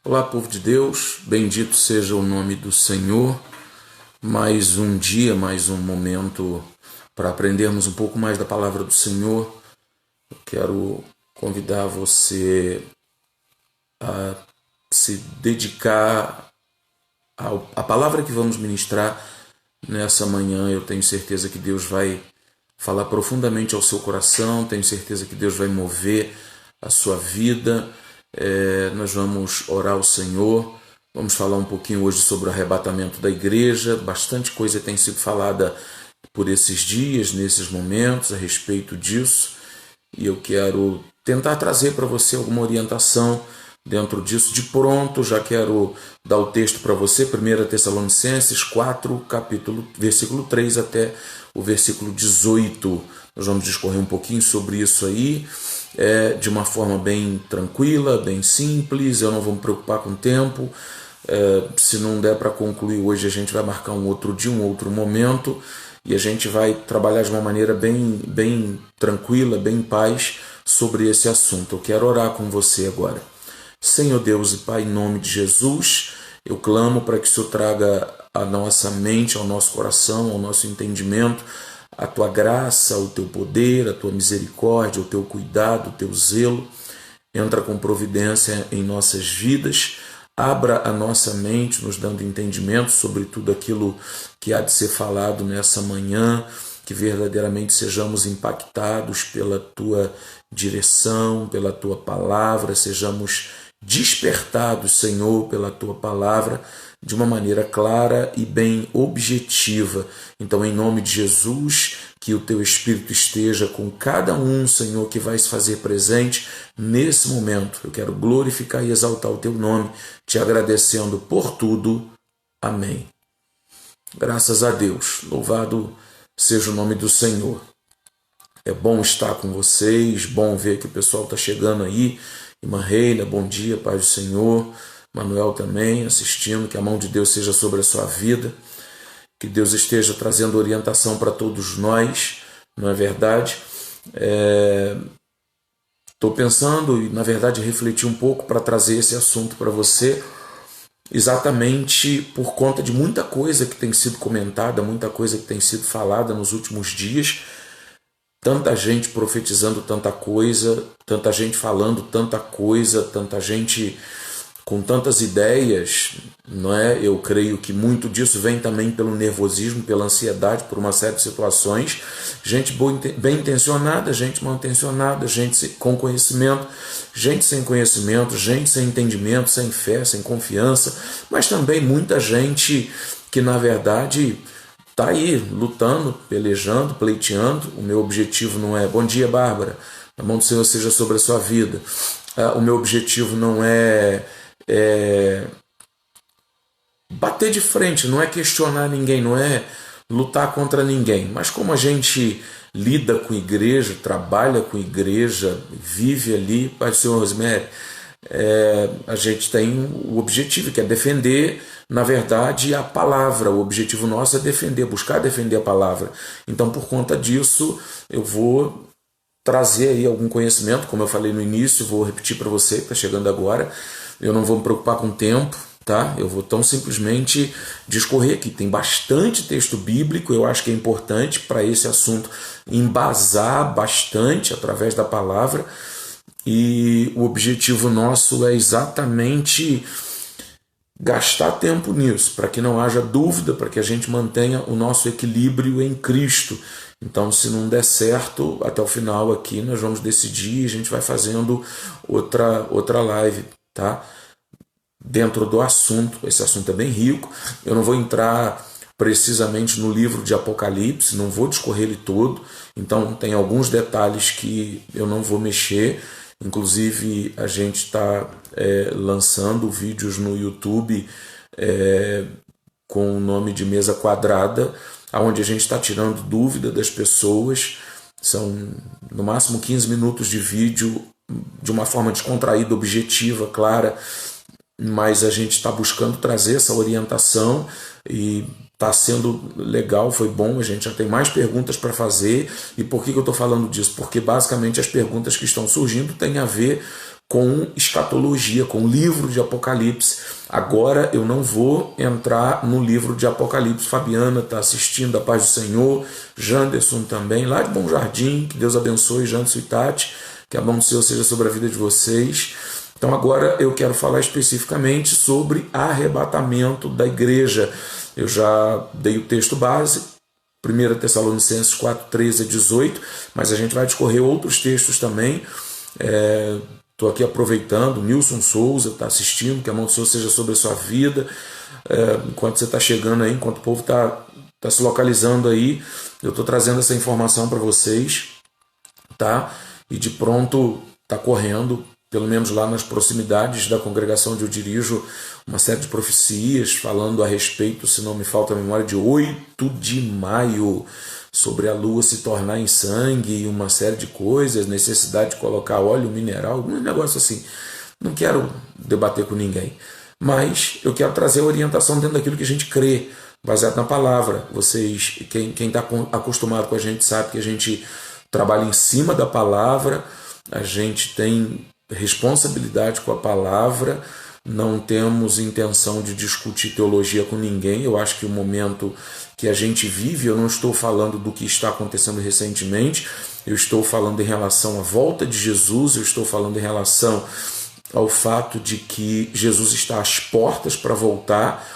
Olá, povo de Deus, bendito seja o nome do Senhor. Mais um dia, mais um momento para aprendermos um pouco mais da palavra do Senhor. Eu quero convidar você a se dedicar à palavra que vamos ministrar nessa manhã. Eu tenho certeza que Deus vai falar profundamente ao seu coração, tenho certeza que Deus vai mover a sua vida. Nós vamos orar ao Senhor, vamos falar um pouquinho hoje sobre o arrebatamento da igreja. Bastante coisa tem sido falada por esses dias, nesses momentos, a respeito disso, e eu quero tentar trazer para você alguma orientação dentro disso. De pronto, já quero dar o texto para você, 1 Tessalonicenses 4, versículo 3 até o versículo 18. Nós vamos discorrer um pouquinho sobre isso aí, de uma forma bem tranquila, bem simples. Eu não vou me preocupar com o tempo. Se não der para concluir hoje, a gente vai marcar um outro dia, um outro momento, e a gente vai trabalhar de uma maneira bem tranquila, bem em paz sobre esse assunto. Eu quero orar com você agora. Senhor Deus e Pai, em nome de Jesus, eu clamo para que o Senhor traga à nossa mente, ao nosso coração, ao nosso entendimento, a Tua graça, o Teu poder, a Tua misericórdia, o Teu cuidado, o Teu zelo. Entra com providência em nossas vidas, abra a nossa mente, nos dando entendimento sobre tudo aquilo que há de ser falado nessa manhã, que verdadeiramente sejamos impactados pela Tua direção, pela Tua palavra, sejamos despertados, Senhor, pela Tua palavra, de uma maneira clara e bem objetiva. Então, em nome de Jesus, que o Teu Espírito esteja com cada um, Senhor, que vai se fazer presente nesse momento. Eu quero glorificar e exaltar o Teu nome, te agradecendo por tudo. Amém. Graças a Deus. Louvado seja o nome do Senhor. É bom estar com vocês, bom ver que o pessoal está chegando aí. Irmã Reina, bom dia, paz do Senhor. Manuel também assistindo, que a mão de Deus seja sobre a sua vida, que Deus esteja trazendo orientação para todos nós, não é verdade? Estou pensando e, na verdade, refleti um pouco para trazer esse assunto para você, exatamente por conta de muita coisa que tem sido comentada, muita coisa que tem sido falada nos últimos dias, tanta gente profetizando tanta coisa, tanta gente falando tanta coisa, tanta gente com tantas ideias, não é? Eu creio que muito disso vem também pelo nervosismo, pela ansiedade, por uma série de situações. Gente bem intencionada, gente mal intencionada, gente com conhecimento, gente sem conhecimento, gente sem entendimento, sem fé, sem confiança, mas também muita gente que, na verdade, está aí lutando, pelejando, pleiteando. O meu objetivo não é... Bom dia, Bárbara. A mão do Senhor seja sobre a sua vida. O meu objetivo não é bater de frente, não é questionar ninguém, não é lutar contra ninguém. Mas como a gente lida com igreja, trabalha com igreja, vive ali, Pai do Senhor Rosemary, a gente tem o objetivo, que é defender, na verdade, a palavra. O objetivo nosso é defender, buscar defender a palavra. Então, por conta disso, eu vou trazer aí algum conhecimento, como eu falei no início, vou repetir para você que está chegando agora. Eu não vou me preocupar com o tempo, tá? Eu vou tão simplesmente discorrer aqui. Tem bastante texto bíblico, eu acho que é importante para esse assunto embasar bastante através da palavra, e o objetivo nosso é exatamente gastar tempo nisso, para que não haja dúvida, para que a gente mantenha o nosso equilíbrio em Cristo. Então, se não der certo, até o final aqui nós vamos decidir e a gente vai fazendo outra live, tá? Dentro do assunto. Esse assunto é bem rico. Eu não vou entrar precisamente no livro de Apocalipse, não vou discorrer ele todo, então tem alguns detalhes que eu não vou mexer. Inclusive, a gente está lançando vídeos no YouTube com o nome de Mesa Quadrada, onde a gente está tirando dúvida das pessoas. São no máximo 15 minutos de vídeo, de uma forma descontraída, objetiva, clara, mas a gente está buscando trazer essa orientação e está sendo legal, foi bom. A gente já tem mais perguntas para fazer. E por que eu estou falando disso? Porque basicamente as perguntas que estão surgindo têm a ver com escatologia, com o livro de Apocalipse. Agora eu não vou entrar no livro de Apocalipse. Fabiana está assistindo, a paz do Senhor. Janderson também, lá de Bom Jardim. Que Deus abençoe Janderson e Tati. Que a mão do Senhor seja sobre a vida de vocês. Então agora eu quero falar especificamente sobre arrebatamento da igreja. Eu já dei o texto base, 1 Tessalonicenses 4, 13 a 18, mas a gente vai discorrer outros textos também. Estou aqui aproveitando, Nilson Souza está assistindo, que a mão do Senhor seja sobre a sua vida. Enquanto você está chegando aí, enquanto o povo está se localizando aí, eu estou trazendo essa informação para vocês, tá? E de pronto está correndo, pelo menos lá nas proximidades da congregação onde eu dirijo, uma série de profecias falando a respeito, se não me falta a memória, de 8 de maio, sobre a lua se tornar em sangue e uma série de coisas, necessidade de colocar óleo mineral, algum negócio assim. Não quero debater com ninguém, mas eu quero trazer a orientação dentro daquilo que a gente crê, baseado na palavra. Vocês, quem está acostumado com a gente sabe que a gente trabalha em cima da palavra, a gente tem responsabilidade com a palavra, não temos intenção de discutir teologia com ninguém. Eu acho que o momento que a gente vive, eu não estou falando do que está acontecendo recentemente, eu estou falando em relação à volta de Jesus, eu estou falando em relação ao fato de que Jesus está às portas para voltar.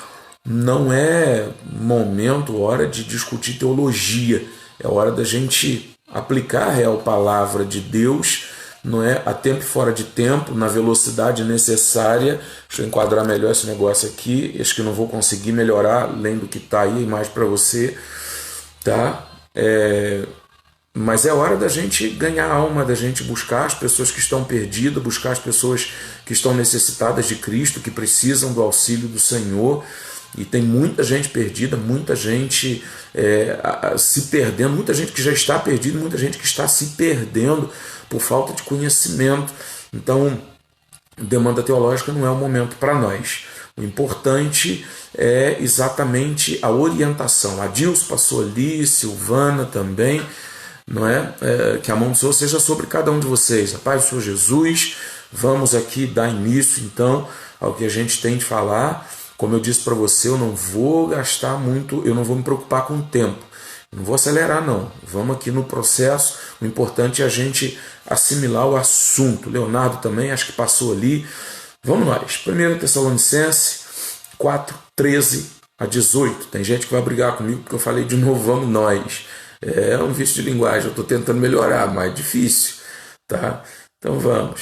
Não é momento, hora de discutir teologia, é hora da gente aplicar a real palavra de Deus, não é, a tempo e fora de tempo, na velocidade necessária. Deixa eu enquadrar melhor esse negócio aqui, acho que não vou conseguir melhorar além do que está aí, mais para você, tá? Mas é hora da gente ganhar a alma, da gente buscar as pessoas que estão perdidas, buscar as pessoas que estão necessitadas de Cristo, que precisam do auxílio do Senhor. E tem muita gente perdida, muita gente se perdendo, muita gente que já está perdida, muita gente que está se perdendo por falta de conhecimento. Então, demanda teológica não é o momento para nós. O importante é exatamente a orientação. A Dilson passou ali, Silvana também, não é? Que a mão do Senhor seja sobre cada um de vocês. A paz do Senhor Jesus. Vamos aqui dar início, então, ao que a gente tem de falar. Como eu disse para você, eu não vou gastar muito, eu não vou me preocupar com o tempo. Não vou acelerar, não. Vamos aqui no processo. O importante é a gente assimilar o assunto. Leonardo também, acho que passou ali. Vamos nós. 1 Tessalonicenses 4, 13 a 18. Tem gente que vai brigar comigo porque eu falei de novo, vamos nós. É um vício de linguagem, eu estou tentando melhorar, mas é difícil. Tá? Então vamos.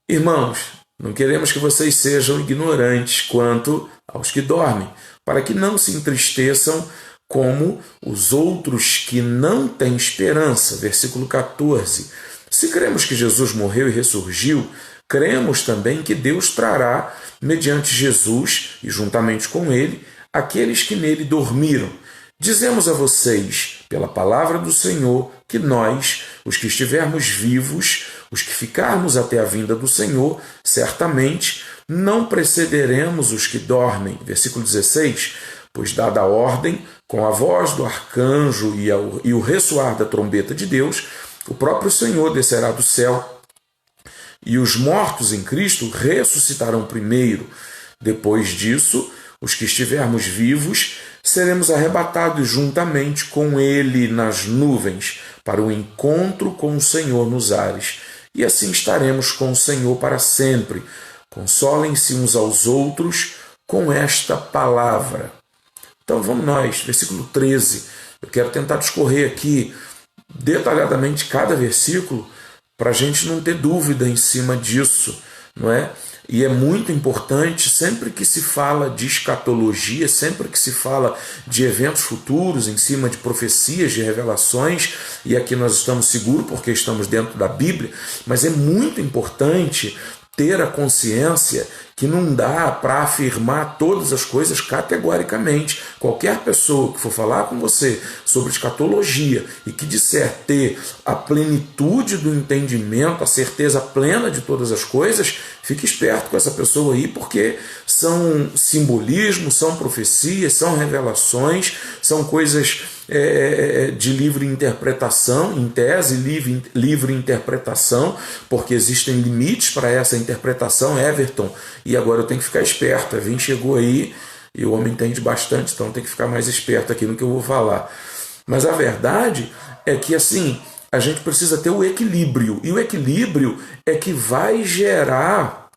Irmãos, não queremos que vocês sejam ignorantes quanto aos que dormem, para que não se entristeçam como os outros que não têm esperança. Versículo 14. Se cremos que Jesus morreu e ressurgiu, cremos também que Deus trará, mediante Jesus e juntamente com ele, aqueles que nele dormiram. Dizemos a vocês, pela palavra do Senhor, que nós, os que estivermos vivos, os que ficarmos até a vinda do Senhor, certamente não precederemos os que dormem. Versículo 16. Pois dada a ordem, com a voz do arcanjo e o ressoar da trombeta de Deus, o próprio Senhor descerá do céu, e os mortos em Cristo ressuscitarão primeiro. Depois disso, os que estivermos vivos, seremos arrebatados juntamente com ele nas nuvens, para o encontro com o Senhor nos ares. E assim estaremos com o Senhor para sempre. Consolem-se uns aos outros com esta palavra. Então vamos nós, versículo 13. Eu quero tentar discorrer aqui detalhadamente cada versículo para a gente não ter dúvida em cima disso, não é? E é muito importante, sempre que se fala de escatologia, sempre que se fala de eventos futuros, em cima de profecias, de revelações, e aqui nós estamos seguros porque estamos dentro da Bíblia, mas é muito importante ter a consciência que não dá para afirmar todas as coisas categoricamente. Qualquer pessoa que for falar com você sobre escatologia e que disser ter a plenitude do entendimento, a certeza plena de todas as coisas, fique esperto com essa pessoa aí, porque são simbolismos, são profecias, são revelações, são coisas de livre interpretação, em tese, livre interpretação, porque existem limites para essa interpretação, Everton, e agora eu tenho que ficar esperto. A Vim chegou aí e o homem entende bastante, então tem que ficar mais esperto aqui no que eu vou falar. Mas a verdade é que, assim, a gente precisa ter o equilíbrio, e o equilíbrio é que vai gerar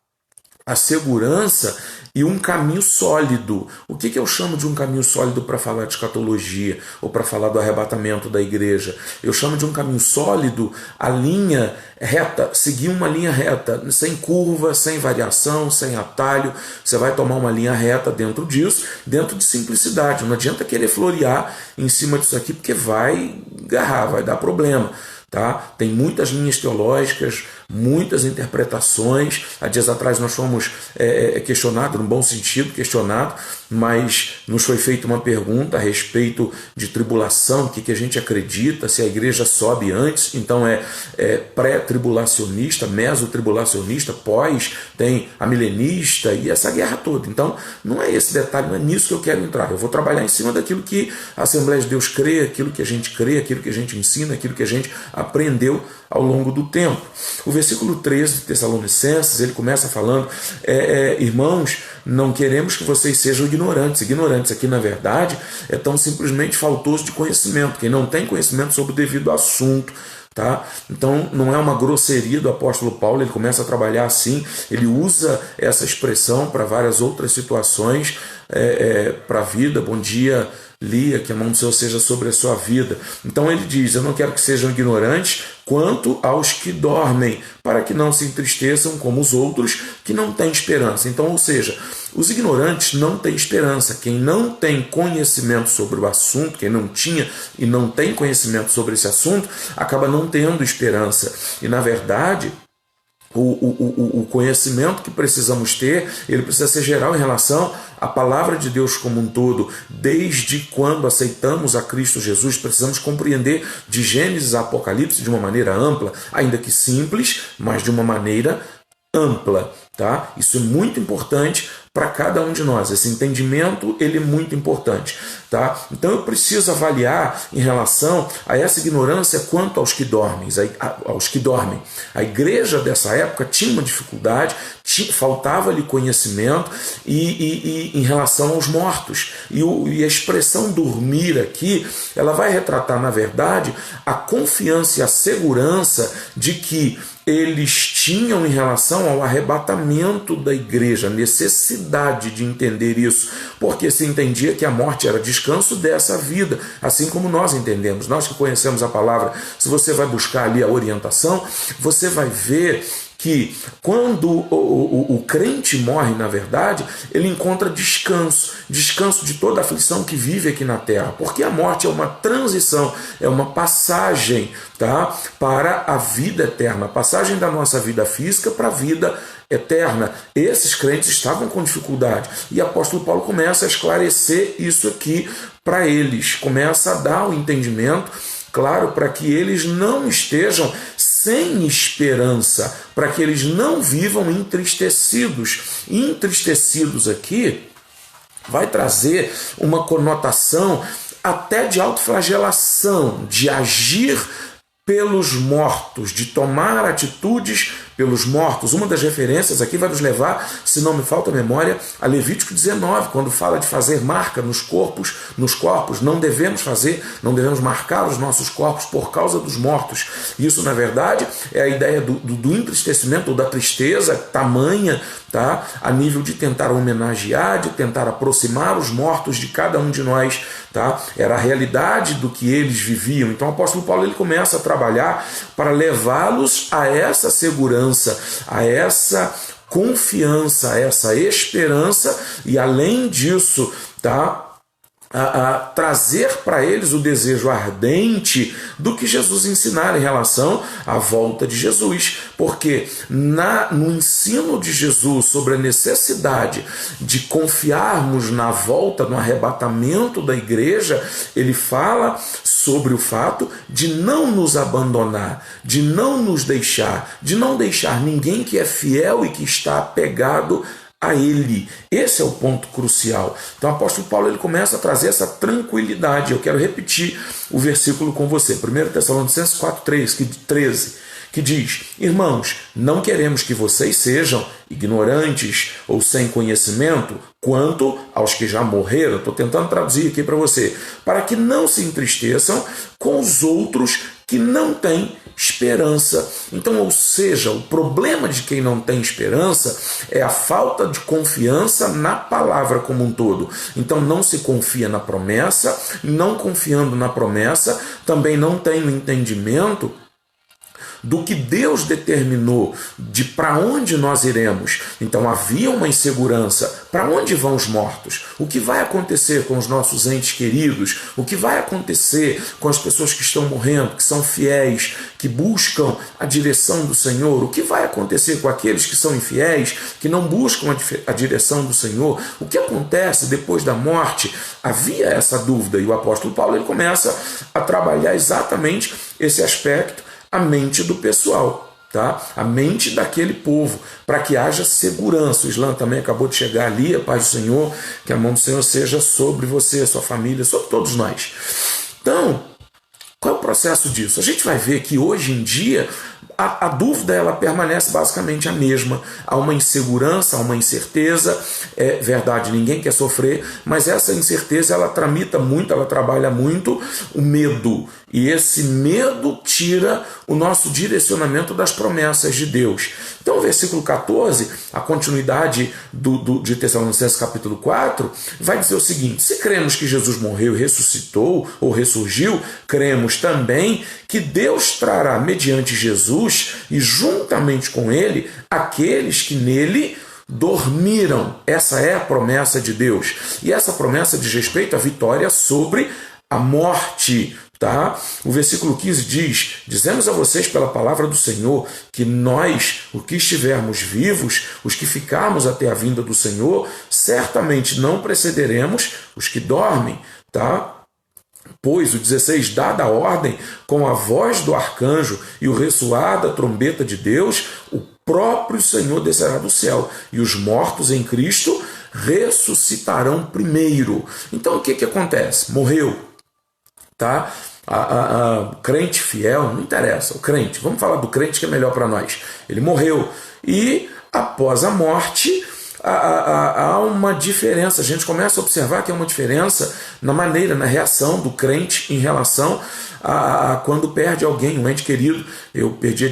a segurança e um caminho sólido. O que eu chamo de um caminho sólido para falar de escatologia ou para falar do arrebatamento da igreja? Eu chamo de um caminho sólido a linha reta, seguir uma linha reta, sem curva, sem variação, sem atalho. Você vai tomar uma linha reta dentro disso, dentro de simplicidade. Não adianta querer florear em cima disso aqui, porque vai agarrar, vai dar problema. Tá? Tem muitas linhas teológicas, muitas interpretações. Há dias atrás nós fomos questionados, no bom sentido, questionado, mas nos foi feita uma pergunta a respeito de tribulação, o que a gente acredita, se a igreja sobe antes, então é pré-tribulacionista, mesotribulacionista, pós, tem a milenista e essa guerra toda. Então não é esse detalhe, não é nisso que eu quero entrar. Eu vou trabalhar em cima daquilo que a Assembleia de Deus crê, aquilo que a gente crê, aquilo que a gente ensina, aquilo que a gente aprendeu ao longo do tempo. O versículo 13 de Tessalonicenses, ele começa falando, irmãos, não queremos que vocês sejam ignorantes. Ignorantes aqui, na verdade, é tão simplesmente faltoso de conhecimento. Quem não tem conhecimento sobre o devido assunto, tá? Então não é uma grosseria do apóstolo Paulo, ele começa a trabalhar assim, ele usa essa expressão para várias outras situações, para a vida. Bom dia, Lia, que a mão do Senhor seja sobre a sua vida. Então ele diz, eu não quero que sejam ignorantes quanto aos que dormem, para que não se entristeçam como os outros que não têm esperança. Então, ou seja, os ignorantes não têm esperança. Quem não tem conhecimento sobre o assunto, quem não tinha e não tem conhecimento sobre esse assunto, acaba não tendo esperança. E na verdade, o conhecimento que precisamos ter, ele precisa ser geral em relação à palavra de Deus como um todo. Desde quando aceitamos a Cristo Jesus, precisamos compreender de Gênesis a Apocalipse de uma maneira ampla, ainda que simples, mas de uma maneira ampla, tá? Isso é muito importante para cada um de nós. Esse entendimento, ele é muito importante, tá? Então eu preciso avaliar em relação a essa ignorância quanto aos que dormem. A igreja dessa época tinha uma dificuldade, faltava-lhe conhecimento e em relação aos mortos. E a expressão dormir aqui, ela vai retratar, na verdade, a confiança e a segurança de que eles tinham em relação ao arrebatamento da igreja, a necessidade de entender isso, porque se entendia que a morte era descanso dessa vida, assim como nós entendemos, nós que conhecemos a palavra. Se você vai buscar ali a orientação, você vai ver que quando o crente morre, na verdade, ele encontra descanso de toda a aflição que vive aqui na terra, porque a morte é uma transição, é uma passagem, tá, para a vida eterna, a passagem da nossa vida física para a vida eterna. Esses crentes estavam com dificuldade, e o apóstolo Paulo começa a esclarecer isso aqui para eles, começa a dar o entendimento, claro, para que eles não estejam sem esperança, para que eles não vivam entristecidos. Entristecidos aqui vai trazer uma conotação até de autoflagelação, de agir pelos mortos, de tomar atitudes pelos mortos. Uma das referências aqui vai nos levar, se não me falta a memória, a Levítico 19, quando fala de fazer marca nos corpos, não devemos marcar os nossos corpos por causa dos mortos. Isso, na verdade, é a ideia do entristecimento, ou da tristeza tamanha, tá? A nível de tentar homenagear, de tentar aproximar os mortos de cada um de nós, tá? Era a realidade do que eles viviam. Então o apóstolo Paulo, ele começa a trabalhar para levá-los a essa segurança, a essa confiança, a essa esperança, e além disso, tá, a trazer para eles o desejo ardente do que Jesus ensinar em relação à volta de Jesus, porque no ensino de Jesus sobre a necessidade de confiarmos na volta, no arrebatamento da igreja, ele fala sobre o fato de não nos abandonar, de não nos deixar, de não deixar ninguém que é fiel e que está apegado a Ele. Esse é o ponto crucial. Então o apóstolo Paulo ele começa a trazer essa tranquilidade. Eu quero repetir o versículo com você. 1 Tessalonicenses 4:13, que diz: irmãos, não queremos que vocês sejam ignorantes ou sem conhecimento quanto aos que já morreram. Estou tentando traduzir aqui para você. Para que não se entristeçam com os outros que não têm esperança. Então, ou seja, o problema de quem não tem esperança é a falta de confiança na palavra como um todo. Então, não se confia na promessa, não confiando na promessa, também não tem o entendimento do que Deus determinou, de para onde nós iremos. Então havia uma insegurança. Para onde vão os mortos? O que vai acontecer com os nossos entes queridos? O que vai acontecer com as pessoas que estão morrendo, que são fiéis, que buscam a direção do Senhor? O que vai acontecer com aqueles que são infiéis, que não buscam a direção do Senhor? O que acontece depois da morte? Havia essa dúvida, e o apóstolo Paulo ele começa a trabalhar exatamente esse aspecto, a mente do pessoal, tá? A mente daquele povo, para que haja segurança. O Islã também acabou de chegar ali, a paz do Senhor, que a mão do Senhor seja sobre você, sua família, sobre todos nós. Então, qual é o processo disso? A gente vai ver que hoje em dia a dúvida ela permanece basicamente a mesma. Há uma insegurança, há uma incerteza. É verdade, ninguém quer sofrer, mas essa incerteza ela tramita muito, ela trabalha muito o medo. E esse medo tira o nosso direcionamento das promessas de Deus. Então o versículo 14, a continuidade de Tessalonicenses capítulo 4, vai dizer o seguinte: se cremos que Jesus morreu e ressuscitou ou ressurgiu, cremos também que Deus trará mediante Jesus e juntamente com ele aqueles que nele dormiram. Essa é a promessa de Deus. E essa promessa diz respeito à vitória sobre a morte. Tá? O versículo 15 diz: dizemos a vocês pela palavra do Senhor que nós, os que estivermos vivos, os que ficarmos até a vinda do Senhor, certamente não precederemos os que dormem. Tá? Pois, o 16, dada a ordem, com a voz do arcanjo e o ressoar da trombeta de Deus, o próprio Senhor descerá do céu, e os mortos em Cristo ressuscitarão primeiro. Então o que acontece? Morreu. Tá? A crente fiel, não interessa, o crente, vamos falar do crente que é melhor para nós. Ele morreu e após a morte há uma diferença. A gente começa a observar que há uma diferença na maneira, na reação do crente em relação a quando perde alguém, um ente querido. Eu perdi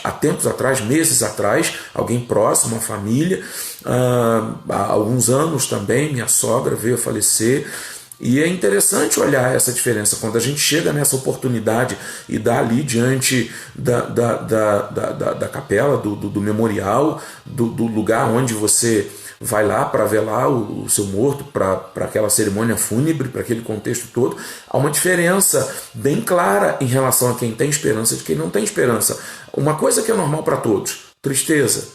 há tempos atrás, meses atrás, alguém próximo, uma família. Há alguns anos também, minha sogra veio a falecer. E é interessante olhar essa diferença quando a gente chega nessa oportunidade e dá ali diante da capela, do memorial, do lugar onde você vai lá para velar o seu morto, para aquela cerimônia fúnebre, para aquele contexto todo. Há uma diferença bem clara em relação a quem tem esperança e de quem não tem esperança. Uma coisa que é normal para todos: tristeza,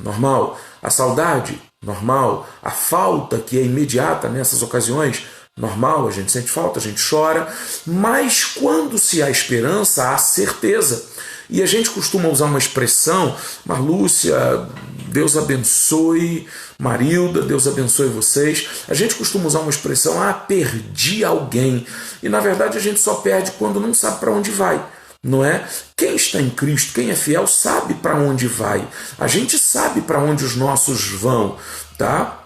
normal. A saudade, normal. A falta, que é imediata nessas ocasiões, normal, a gente sente falta, a gente chora, mas quando se há esperança, há certeza. E a gente costuma usar uma expressão: Marlúcia, Deus abençoe, Marilda, Deus abençoe vocês. A gente costuma usar uma expressão: perdi alguém. E na verdade a gente só perde quando não sabe para onde vai. Não é? Quem está em Cristo, quem é fiel, sabe para onde vai. A gente sabe para onde os nossos vão, tá?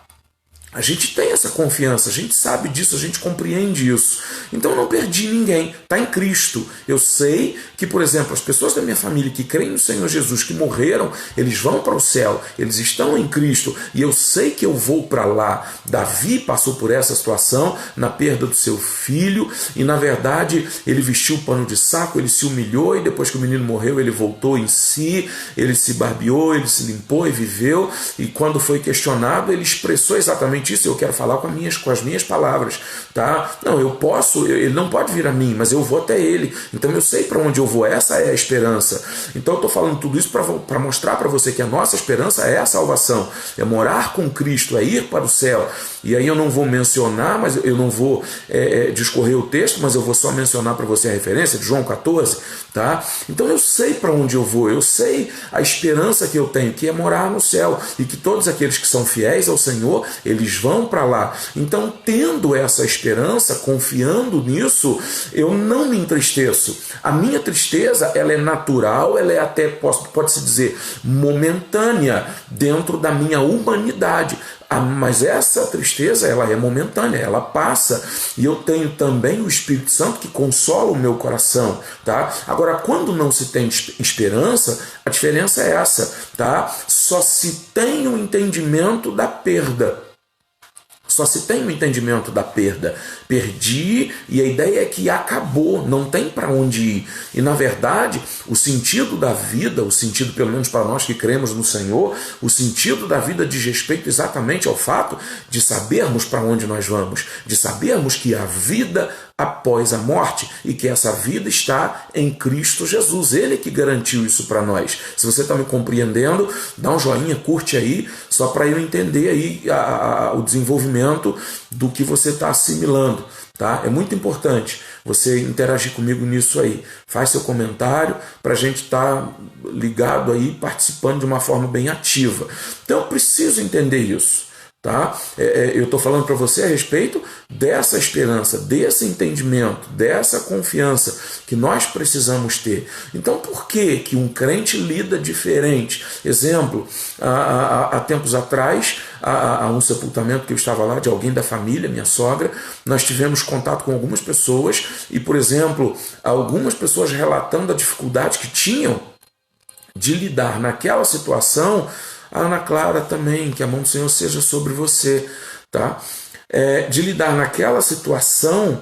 A gente tem essa confiança, a gente sabe disso, a gente compreende isso. Então eu não perdi ninguém, está em Cristo. Eu sei que, por exemplo, as pessoas da minha família que creem no Senhor Jesus, que morreram, eles vão para o céu, eles estão em Cristo, e eu sei que eu vou para lá. Davi passou por essa situação, na perda do seu filho, e na verdade ele vestiu o pano de saco, ele se humilhou, e depois que o menino morreu, ele voltou em si, ele se barbeou, ele se limpou e viveu, e quando foi questionado, ele expressou exatamente exatamente isso. Eu quero falar com as minhas palavras, tá? Não, eu posso, ele não pode vir a mim, mas eu vou até ele. Então eu sei para onde eu vou. Essa é a esperança. Então eu estou falando tudo isso para mostrar para você que a nossa esperança é a salvação, é morar com Cristo, é ir para o céu. E aí eu não vou mencionar, mas eu não vou discorrer o texto, mas eu vou só mencionar para você a referência de João 14, tá? Então eu sei para onde eu vou, eu sei a esperança que eu tenho, que é morar no céu, e que todos aqueles que são fiéis ao Senhor, eles vão para lá. Então, tendo essa esperança, confiando nisso, eu não me entristeço. A minha tristeza, ela é natural, ela é até, pode-se dizer, momentânea, dentro da minha humanidade. Mas essa tristeza, ela é momentânea, ela passa, e eu tenho também o Espírito Santo que consola o meu coração, tá? Agora, quando não se tem esperança, a diferença é essa, tá? Só se tem o entendimento da perda. Só se tem o entendimento da perda. Perdi, e a ideia é que acabou, não tem para onde ir. E na verdade, o sentido da vida, o sentido, pelo menos para nós que cremos no Senhor, o sentido da vida diz respeito exatamente ao fato de sabermos para onde nós vamos, de sabermos que a vida após a morte, e que essa vida está em Cristo Jesus. Ele que garantiu isso para nós. Se você está me compreendendo, dá um joinha, curte aí, só para eu entender aí o desenvolvimento do que você está assimilando. Tá? É muito importante você interagir comigo nisso aí. Faz seu comentário para a gente estar ligado aí, participando de uma forma bem ativa. Então eu preciso entender isso. Tá? Eu estou falando para você a respeito dessa esperança, desse entendimento, dessa confiança que nós precisamos ter. Então, por que um crente lida diferente? Exemplo, há tempos atrás, há um sepultamento que eu estava lá, de alguém da família, minha sogra, nós tivemos contato com algumas pessoas e, por exemplo, algumas pessoas relatando a dificuldade que tinham de lidar naquela situação. A Ana Clara também, que a mão do Senhor seja sobre você, tá? De lidar naquela situação,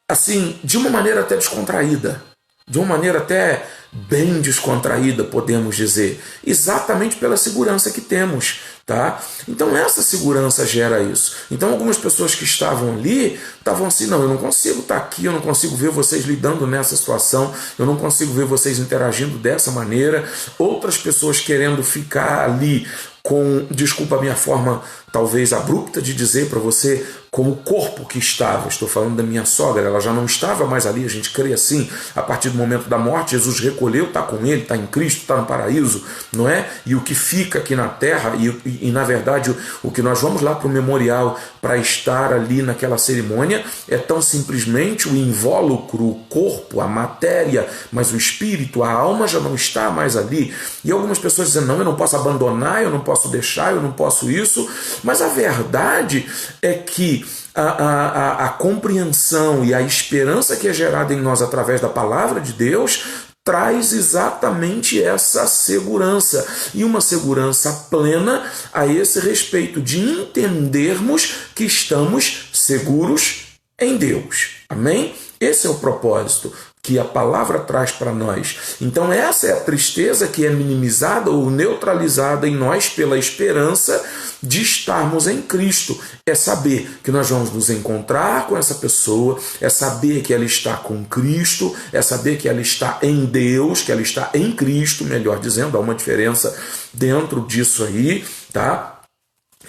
assim, de uma maneira até descontraída, de uma maneira até bem descontraída, podemos dizer, exatamente pela segurança que temos, tá? Então essa segurança gera isso. Então algumas pessoas que estavam ali, estavam assim, não, eu não consigo estar aqui, eu não consigo ver vocês lidando nessa situação, eu não consigo ver vocês interagindo dessa maneira. Outras pessoas querendo ficar ali com, desculpa a minha forma talvez abrupta de dizer para você, como o corpo que estava. Estou falando da minha sogra, ela já não estava mais ali, a gente crê assim, a partir do momento da morte, Jesus recolheu, está com ele, está em Cristo, está no paraíso, não é? E o que fica aqui na terra, e na verdade o que nós vamos lá para o memorial para estar ali naquela cerimônia, é tão simplesmente o invólucro, o corpo, a matéria, mas o espírito, a alma já não está mais ali. E algumas pessoas dizem, não, eu não posso abandonar, eu não posso deixar, eu não posso isso, mas a verdade é que a compreensão e a esperança que é gerada em nós através da palavra de Deus traz exatamente essa segurança, e uma segurança plena a esse respeito, de entendermos que estamos seguros em Deus. Amém? Esse é o propósito que a palavra traz para nós. Então essa é a tristeza que é minimizada ou neutralizada em nós pela esperança de estarmos em Cristo. É saber que nós vamos nos encontrar com essa pessoa, é saber que ela está com Cristo, é saber que ela está em Deus, que ela está em Cristo, melhor dizendo, há uma diferença dentro disso aí, tá?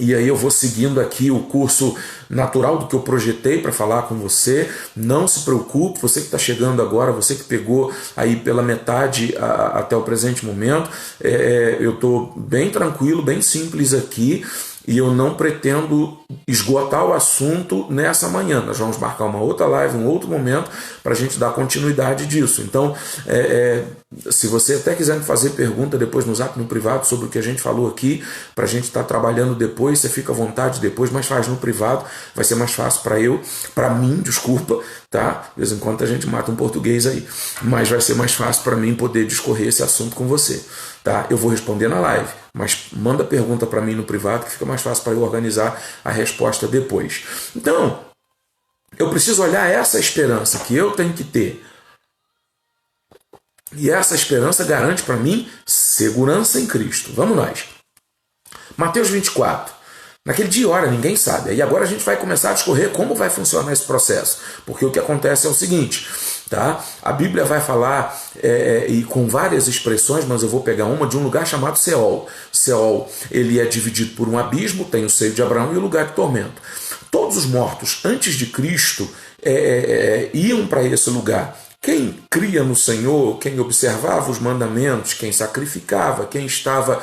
E aí eu vou seguindo aqui o curso natural do que eu projetei para falar com você. Não se preocupe, você que está chegando agora, você que pegou aí pela metade até o presente momento, eu estou bem tranquilo, bem simples aqui. E eu não pretendo esgotar o assunto nessa manhã. Nós vamos marcar uma outra live, um outro momento, para a gente dar continuidade disso. Então, se você até quiser me fazer pergunta depois no Zap, no privado, sobre o que a gente falou aqui, para a gente estar trabalhando depois, você fica à vontade depois, mas faz no privado, vai ser mais fácil para mim, desculpa, tá? De vez em quando a gente mata um português aí, mas vai ser mais fácil para mim poder discorrer esse assunto com você, tá? Eu vou responder na live, mas manda pergunta para mim no privado, que fica mais fácil para eu organizar a resposta depois. Então, eu preciso olhar essa esperança que eu tenho que ter. E essa esperança garante para mim segurança em Cristo. Vamos nós. Mateus 24. Naquele dia e hora, ninguém sabe. E agora a gente vai começar a discorrer como vai funcionar esse processo. Porque o que acontece é o seguinte, tá? A Bíblia vai falar, e com várias expressões, mas eu vou pegar uma de um lugar chamado Seol. Seol, ele é dividido por um abismo, tem o seio de Abraão e o lugar de tormento. Todos os mortos antes de Cristo iam para esse lugar. Quem cria no Senhor, quem observava os mandamentos, quem sacrificava, quem estava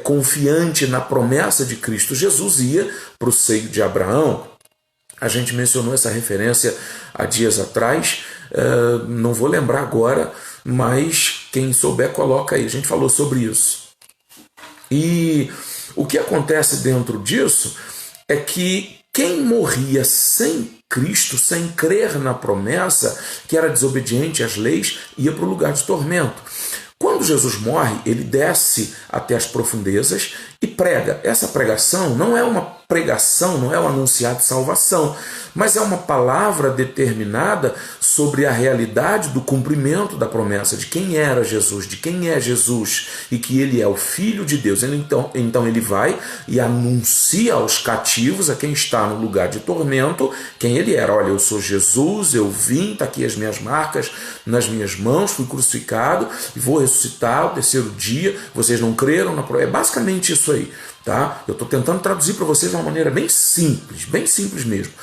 confiante na promessa de Cristo Jesus ia para o seio de Abraão. A gente mencionou essa referência há dias atrás, não vou lembrar agora, mas quem souber coloca aí. A gente falou sobre isso. E o que acontece dentro disso é que quem morria sem Cristo, sem crer na promessa, que era desobediente às leis, ia para o lugar de tormento. Quando Jesus morre, ele desce até as profundezas e prega. Essa pregação não é uma pregação, não é um anunciado de salvação, mas é uma palavra determinada sobre a realidade do cumprimento da promessa de quem era Jesus, de quem é Jesus e que ele é o Filho de Deus. Então ele vai e anuncia aos cativos, a quem está no lugar de tormento, quem ele era. Olha, eu sou Jesus, eu vim, está aqui as minhas marcas nas minhas mãos, fui crucificado e vou ressuscitar ao terceiro dia. Vocês não creram na promessa? É basicamente isso aí. Tá? Eu estou tentando traduzir para vocês de uma maneira bem simples mesmo.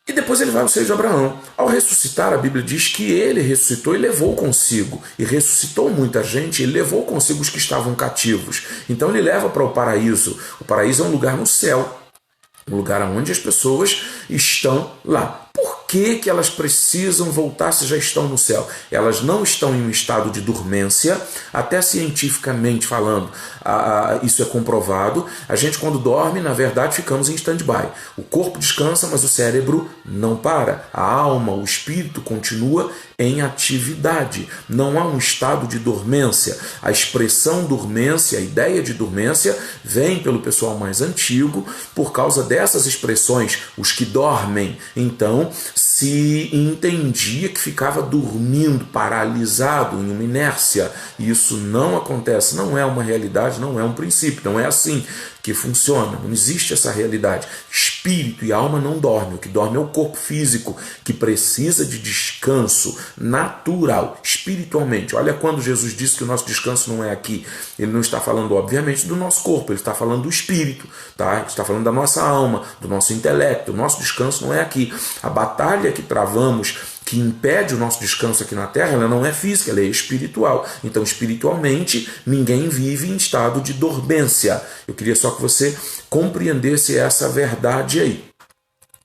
E depois ele vai ao seio de Abraão. Ao ressuscitar, a Bíblia diz que ele ressuscitou e levou consigo. E ressuscitou muita gente e levou consigo os que estavam cativos. Então ele leva para o paraíso. O paraíso é um lugar no céu, um lugar onde as pessoas estão lá. Por que elas precisam voltar se já estão no céu? Elas não estão em um estado de dormência, até cientificamente falando, isso é comprovado. A gente, quando dorme, na verdade, ficamos em stand-by. O corpo descansa, mas o cérebro não para. A alma, o espírito continua em atividade. Não há um estado de dormência. A expressão dormência, a ideia de dormência, vem pelo pessoal mais antigo por causa dessas expressões, os que dormem. Então, se entendia que ficava dormindo, paralisado, em uma inércia. E isso não acontece, não é uma realidade, não é um princípio, não é assim que funciona, não existe essa realidade. Espírito e alma não dormem, o que dorme é o corpo físico, que precisa de descanso natural, espiritualmente. Olha quando Jesus disse que o nosso descanso não é aqui, ele não está falando, obviamente, do nosso corpo, ele está falando do espírito, tá? Ele está falando da nossa alma, do nosso intelecto. O nosso descanso não é aqui. A batalha que travamos, que impede o nosso descanso aqui na Terra, ela não é física, ela é espiritual. Então, espiritualmente, ninguém vive em estado de dormência. Eu queria só que você compreendesse essa verdade aí.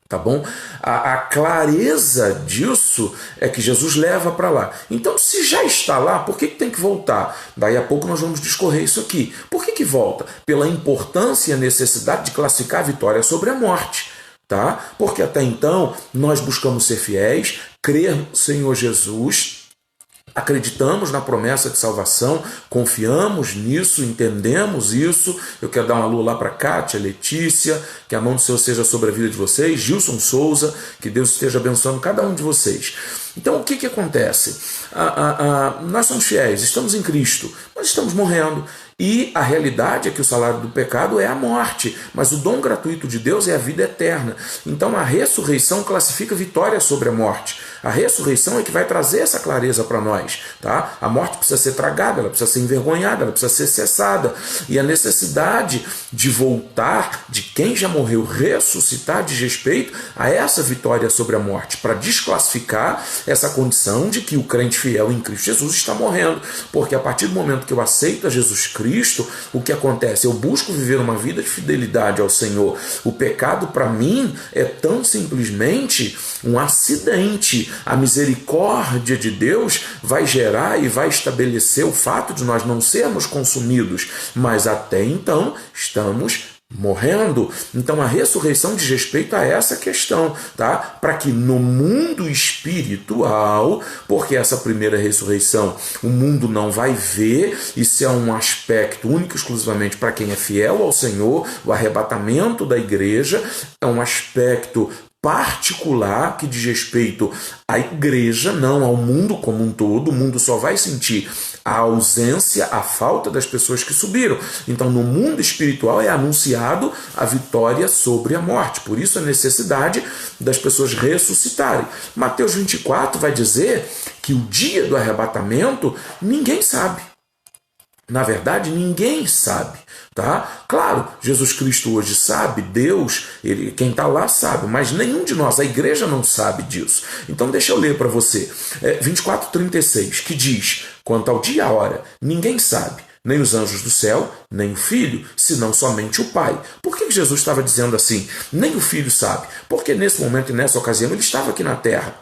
Tá bom? A clareza disso é que Jesus leva para lá. Então, se já está lá, por que tem que voltar? Daí a pouco nós vamos discorrer isso aqui. Por que volta? Pela importância e a necessidade de classificar a vitória sobre a morte. Tá? Porque até então nós buscamos ser fiéis, crer no Senhor Jesus, acreditamos na promessa de salvação, confiamos nisso, entendemos isso. Eu quero dar um alô lá para Kátia, Letícia, que a mão do Senhor seja sobre a vida de vocês, Gilson Souza, que Deus esteja abençoando cada um de vocês. Então o que acontece? Nós somos fiéis, estamos em Cristo, mas estamos morrendo. E a realidade é que o salário do pecado é a morte, mas o dom gratuito de Deus é a vida eterna. Então a ressurreição classifica vitória sobre a morte. A ressurreição é que vai trazer essa clareza para nós. Tá? A morte precisa ser tragada, ela precisa ser envergonhada, ela precisa ser cessada. E a necessidade de voltar, de quem já morreu ressuscitar, diz respeito a essa vitória sobre a morte, para desclassificar essa condição de que o crente fiel em Cristo Jesus está morrendo. Porque a partir do momento que eu aceito a Jesus Cristo, o que acontece? Eu busco viver uma vida de fidelidade ao Senhor. O pecado, para mim, é tão simplesmente um acidente. A misericórdia de Deus vai gerar e vai estabelecer o fato de nós não sermos consumidos, mas até então estamos morrendo. Então a ressurreição diz respeito a essa questão, tá? Para que no mundo espiritual, porque essa primeira ressurreição o mundo não vai ver, isso é um aspecto único exclusivamente para quem é fiel ao Senhor, o arrebatamento da igreja é um aspecto particular que diz respeito à igreja, não ao mundo como um todo. O mundo só vai sentir a ausência, a falta das pessoas que subiram. Então, no mundo espiritual é anunciado a vitória sobre a morte. Por isso, a necessidade das pessoas ressuscitarem. Mateus 24 vai dizer que o dia do arrebatamento ninguém sabe. Na verdade, ninguém sabe, tá? Claro, Jesus Cristo hoje sabe, Deus, quem está lá sabe, mas nenhum de nós, a igreja não sabe disso. Então deixa eu ler para você, 24:36, que diz, quanto ao dia e a hora, ninguém sabe, nem os anjos do céu, nem o Filho, senão somente o Pai. Por que Jesus estava dizendo assim? Nem o Filho sabe, porque nesse momento e nessa ocasião ele estava aqui na terra,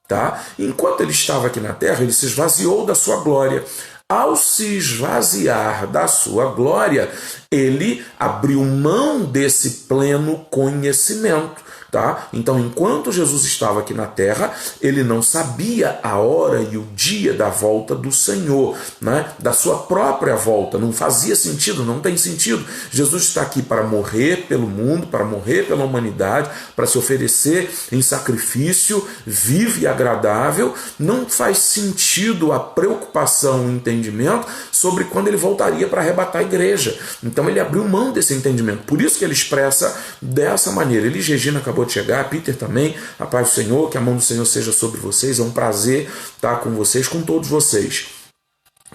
tá? Enquanto ele estava aqui na terra, ele se esvaziou da sua glória. Ao se esvaziar da sua glória, ele abriu mão desse pleno conhecimento. Tá? Então, enquanto Jesus estava aqui na terra, ele não sabia a hora e o dia da volta do Senhor, né? Da sua própria volta. Não fazia sentido, não tem sentido. Jesus está aqui para morrer pelo mundo, para morrer pela humanidade, para se oferecer em sacrifício vivo e agradável. Não faz sentido a preocupação, o entendimento sobre quando ele voltaria para arrebatar a igreja. Então, ele abriu mão desse entendimento. Por isso que ele expressa dessa maneira. Elis Regina acabou de chegar, Peter também, a paz do Senhor, que a mão do Senhor seja sobre vocês, é um prazer estar com vocês, com todos vocês.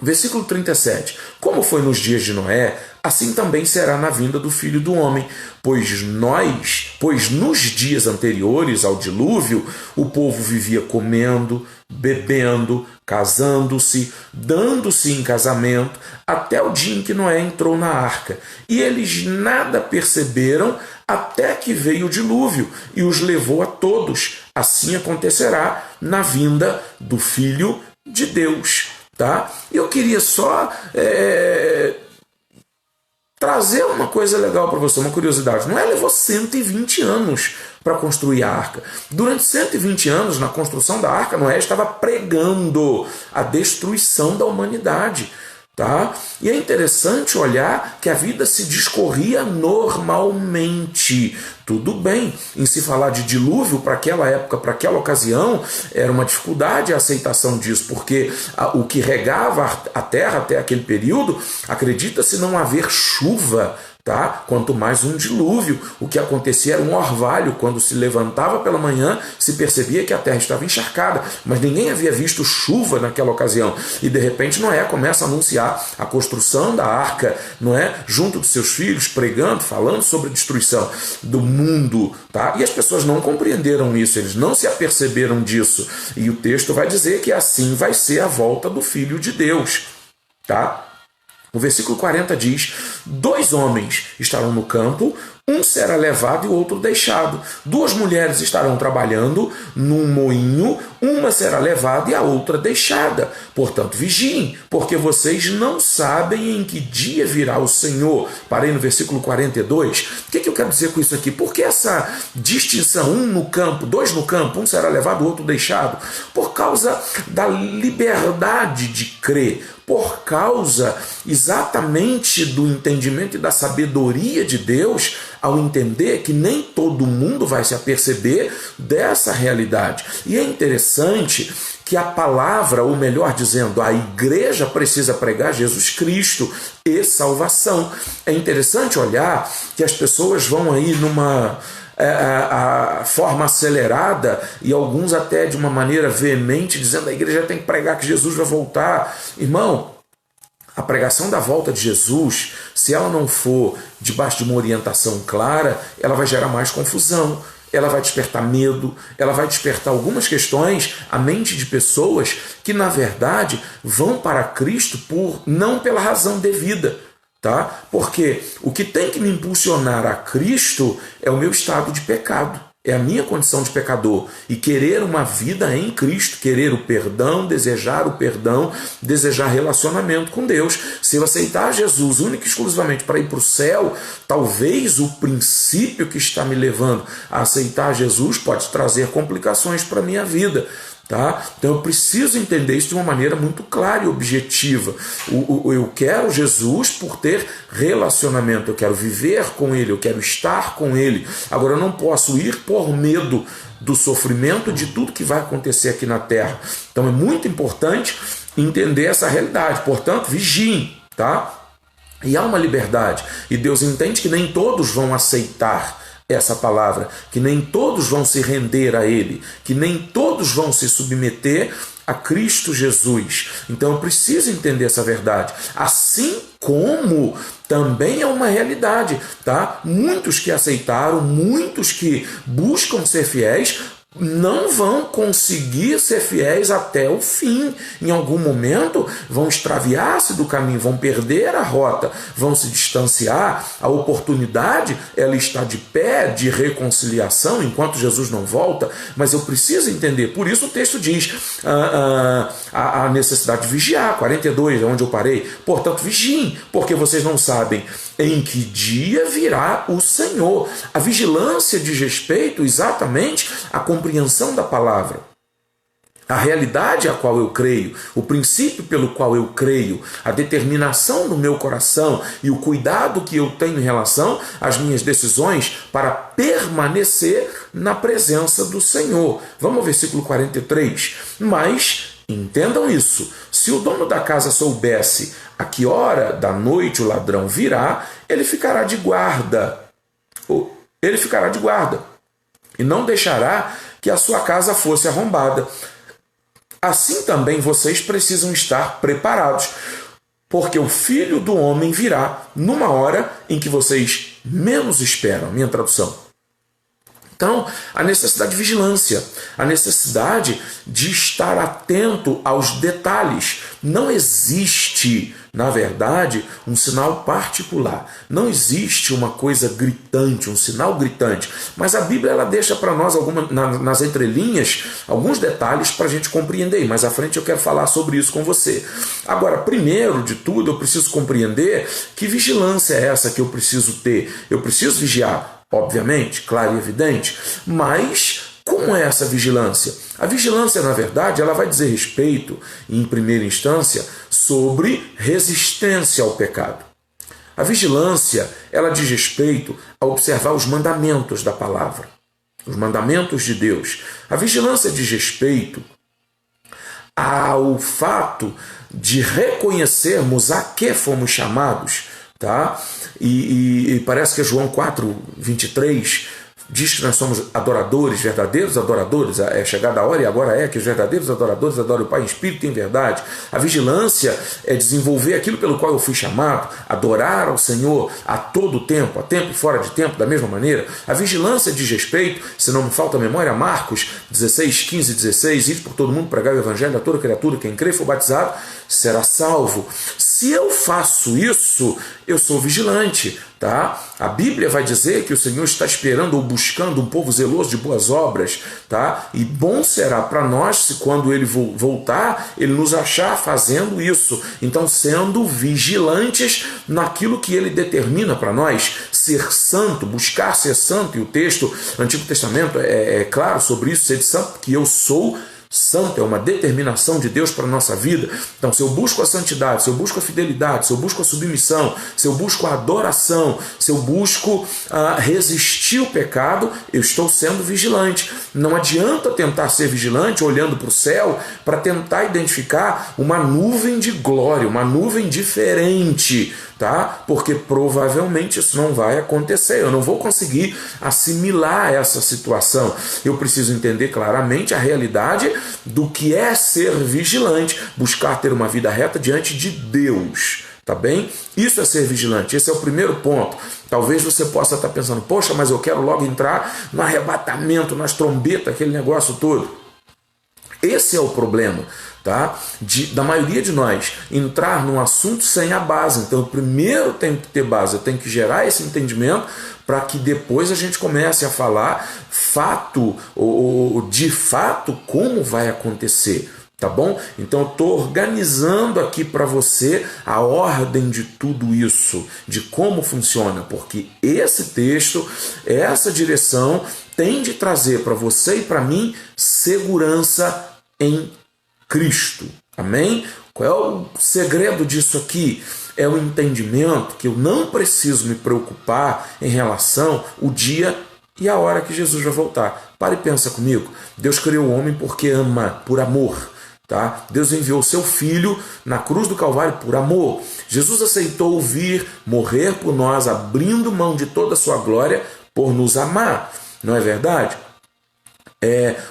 Versículo 37, como foi nos dias de Noé, assim também será na vinda do Filho do Homem, pois nos dias anteriores ao dilúvio, o povo vivia comendo, bebendo, casando-se, dando-se em casamento, até o dia em que Noé entrou na arca. E eles nada perceberam até que veio o dilúvio e os levou a todos. Assim acontecerá na vinda do Filho de Deus. Tá? Eu queria só trazer uma coisa legal para você, uma curiosidade. Noé levou 120 anos para construir a arca. Durante 120 anos, na construção da arca, Noé estava pregando a destruição da humanidade. Tá? E é interessante olhar que a vida se discorria normalmente. Tudo bem, em se falar de dilúvio para aquela época, para aquela ocasião, era uma dificuldade a aceitação disso, porque o que regava a terra até aquele período, acredita-se não haver chuva, tá? Quanto mais um dilúvio. O que acontecia era um orvalho. Quando se levantava pela manhã, se percebia que a terra estava encharcada, mas ninguém havia visto chuva naquela ocasião. E de repente Noé começa a anunciar a construção da arca, Noé, junto dos seus filhos, pregando, falando sobre a destruição do mundo, tá? E as pessoas não compreenderam isso, eles não se aperceberam disso. E o texto vai dizer que assim vai ser a volta do Filho de Deus, tá? O versículo 40 diz, 2 homens estarão no campo, um será levado e o outro deixado. 2 mulheres estarão trabalhando num moinho, uma será levada e a outra deixada. Portanto, vigiem, porque vocês não sabem em que dia virá o Senhor. Parei no versículo 42. O que eu quero dizer com isso aqui? Por que essa distinção? 1 no campo, 2 no campo, um será levado, o outro deixado. Por causa da liberdade de crer, por causa exatamente do entendimento e da sabedoria de Deus, ao entender que nem todo mundo vai se aperceber dessa realidade. E é interessante que a palavra, ou melhor dizendo, a igreja precisa pregar Jesus Cristo e salvação. É interessante olhar que as pessoas vão aí numa a forma acelerada e alguns até de uma maneira veemente, dizendo que a igreja tem que pregar que Jesus vai voltar. Irmão, a pregação da volta de Jesus, se ela não for debaixo de uma orientação clara, ela vai gerar mais confusão, ela vai despertar medo, ela vai despertar algumas questões à mente de pessoas que, na verdade, vão para Cristo não pela razão devida. Tá? Porque o que tem que me impulsionar a Cristo é o meu estado de pecado, é a minha condição de pecador, e querer uma vida em Cristo, querer o perdão, desejar relacionamento com Deus. Se eu aceitar Jesus única e exclusivamente para ir para o céu, talvez o princípio que está me levando a aceitar Jesus pode trazer complicações para a minha vida. Tá? Então eu preciso entender isso de uma maneira muito clara e objetiva. Eu quero Jesus por ter relacionamento, eu quero viver com Ele, eu quero estar com Ele. Agora eu não posso ir por medo do sofrimento de tudo que vai acontecer aqui na terra. Então é muito importante entender essa realidade. Portanto, vigiem, tá? E há uma liberdade. E Deus entende que nem todos vão aceitar essa palavra, que nem todos vão se render a Ele, que nem todos vão se submeter a Cristo Jesus. Então eu preciso entender essa verdade. Assim como também é uma realidade, tá? Muitos que aceitaram, muitos que buscam ser fiéis, não vão conseguir ser fiéis até o fim. Em algum momento vão extraviar-se do caminho, vão perder a rota, vão se distanciar. A oportunidade, ela está de pé de reconciliação enquanto Jesus não volta, mas eu preciso entender. Por isso o texto diz a necessidade de vigiar, 42, é onde eu parei. Portanto, vigiem, porque vocês não sabem em que dia virá o Senhor. A vigilância diz respeito exatamente à compreensão da palavra. A realidade a qual eu creio, o princípio pelo qual eu creio, a determinação do meu coração e o cuidado que eu tenho em relação às minhas decisões para permanecer na presença do Senhor. Vamos ao versículo 43. Mas entendam isso, se o dono da casa soubesse a que hora da noite o ladrão virá, ele ficará de guarda. Ele ficará de guarda e não deixará que a sua casa fosse arrombada. Assim também vocês precisam estar preparados, porque o Filho do Homem virá numa hora em que vocês menos esperam. Minha tradução. Então, a necessidade de vigilância, a necessidade de estar atento aos detalhes. Não existe, na verdade, um sinal particular. Não existe uma coisa gritante, um sinal gritante. Mas a Bíblia ela deixa para nós nas entrelinhas alguns detalhes para a gente compreender. Mais à frente eu quero falar sobre isso com você. Agora, primeiro de tudo, eu preciso compreender que vigilância é essa que eu preciso ter. Eu preciso vigiar. Obviamente, claro e evidente, mas como é essa vigilância? A vigilância, na verdade, ela vai dizer respeito, em primeira instância, sobre resistência ao pecado. A vigilância, ela diz respeito a observar os mandamentos da palavra, os mandamentos de Deus. A vigilância diz respeito ao fato de reconhecermos a que fomos chamados, tá? E parece que é João 4:23 diz que nós somos adoradores, verdadeiros adoradores. É chegada a hora e agora é que os verdadeiros adoradores adoram o Pai em espírito e em verdade. A vigilância é desenvolver aquilo pelo qual eu fui chamado, adorar ao Senhor a todo tempo, a tempo e fora de tempo, da mesma maneira. A vigilância diz respeito, se não me falta a memória, Marcos 16:15-16, ide por todo mundo pregar o evangelho a toda criatura, quem crê e for batizado será salvo. Se eu faço isso, eu sou vigilante, tá? A Bíblia vai dizer que o Senhor está esperando ou buscando um povo zeloso de boas obras, tá? E bom será para nós se quando Ele voltar, Ele nos achar fazendo isso. Então, sendo vigilantes naquilo que Ele determina para nós, ser santo, buscar ser santo. E o texto, o Antigo Testamento é claro sobre isso, ser santo, porque eu sou santo, é uma determinação de Deus para a nossa vida. Então, se eu busco a santidade, se eu busco a fidelidade, se eu busco a submissão, se eu busco a adoração, se eu busco resistir o pecado, eu estou sendo vigilante. Não adianta tentar ser vigilante olhando para o céu para tentar identificar uma nuvem de glória, uma nuvem diferente, tá? Porque provavelmente isso não vai acontecer. Eu não vou conseguir assimilar essa situação. Eu preciso entender claramente a realidade do que é ser vigilante, buscar ter uma vida reta diante de Deus, tá bem? Isso é ser vigilante, esse é o primeiro ponto. Talvez você possa estar pensando, poxa, mas eu quero logo entrar no arrebatamento, nas trombetas, aquele negócio todo. Esse é o problema, tá? Da maioria de nós, entrar num assunto sem a base. Então, eu primeiro tenho que ter base, eu tenho que gerar esse entendimento para que depois a gente comece a falar fato, ou de fato, como vai acontecer, tá bom? Então, eu estou organizando aqui para você a ordem de tudo isso, de como funciona, porque esse texto, essa direção, tem de trazer para você e para mim segurança em Cristo. Amém? Qual é o segredo disso aqui? É o entendimento que eu não preciso me preocupar em relação ao dia e a hora que Jesus vai voltar. Para e pensa comigo. Deus criou o homem porque ama, por amor. Tá? Deus enviou seu Filho na cruz do Calvário por amor. Jesus aceitou vir, morrer por nós, abrindo mão de toda a sua glória por nos amar. Não é verdade?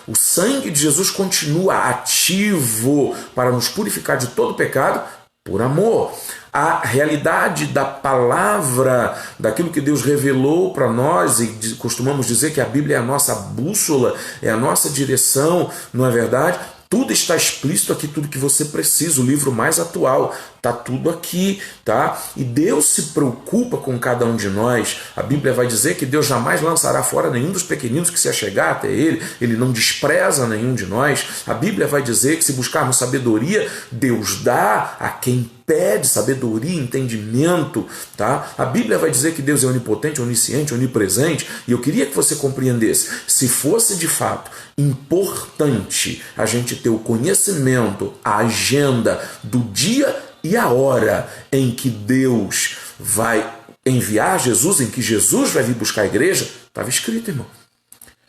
O sangue de Jesus continua ativo para nos purificar de todo pecado por amor. A realidade da palavra, daquilo que Deus revelou para nós, e costumamos dizer que a Bíblia é a nossa bússola, é a nossa direção, não é verdade? Tudo está explícito aqui, tudo que você precisa, o livro mais atual, está tudo aqui, tá? E Deus se preocupa com cada um de nós. A Bíblia vai dizer que Deus jamais lançará fora nenhum dos pequeninos que se achegar até Ele não despreza nenhum de nós. A Bíblia vai dizer que se buscarmos sabedoria, Deus dá a quem pede sabedoria e entendimento, tá? A Bíblia vai dizer que Deus é onipotente, onisciente, onipresente, e eu queria que você compreendesse, se fosse de fato importante a gente ter o conhecimento, a agenda do dia e a hora em que Deus vai enviar Jesus, em que Jesus vai vir buscar a igreja, estava escrito, irmão.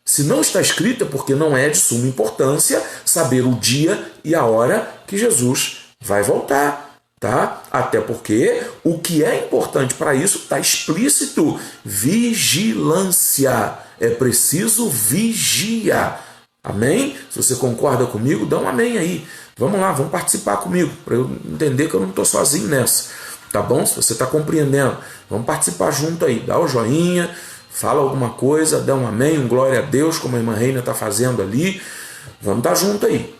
Se não está escrito é porque não é de suma importância saber o dia e a hora que Jesus vai voltar. Tá? Até porque o que é importante para isso está explícito: vigilância. É preciso vigiar. Amém? Se você concorda comigo, dá um amém aí. Vamos lá, vamos participar comigo, para eu entender que eu não estou sozinho nessa. Tá bom? Se você está compreendendo, vamos participar junto aí. Dá o joinha, fala alguma coisa, dá um amém, um glória a Deus, como a irmã Reina está fazendo ali. Vamos estar junto aí.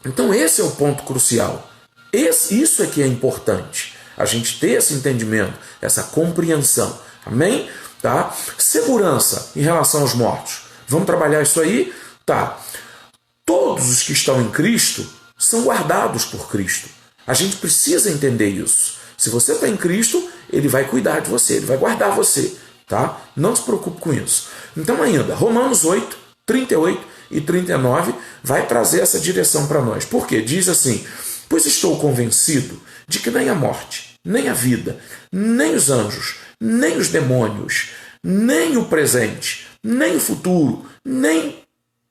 Então esse é o ponto crucial. Isso é que é importante, a gente ter esse entendimento, essa compreensão. Amém? Tá? Segurança em relação aos mortos. Vamos trabalhar isso aí? Tá. Todos os que estão em Cristo são guardados por Cristo. A gente precisa entender isso. Se você está em Cristo, Ele vai cuidar de você, Ele vai guardar você. Tá? Não se preocupe com isso. Então ainda, Romanos 8, 38 e 39 vai trazer essa direção para nós. Por quê? Diz assim: pois estou convencido de que nem a morte, nem a vida, nem os anjos, nem os demônios, nem o presente, nem o futuro, nem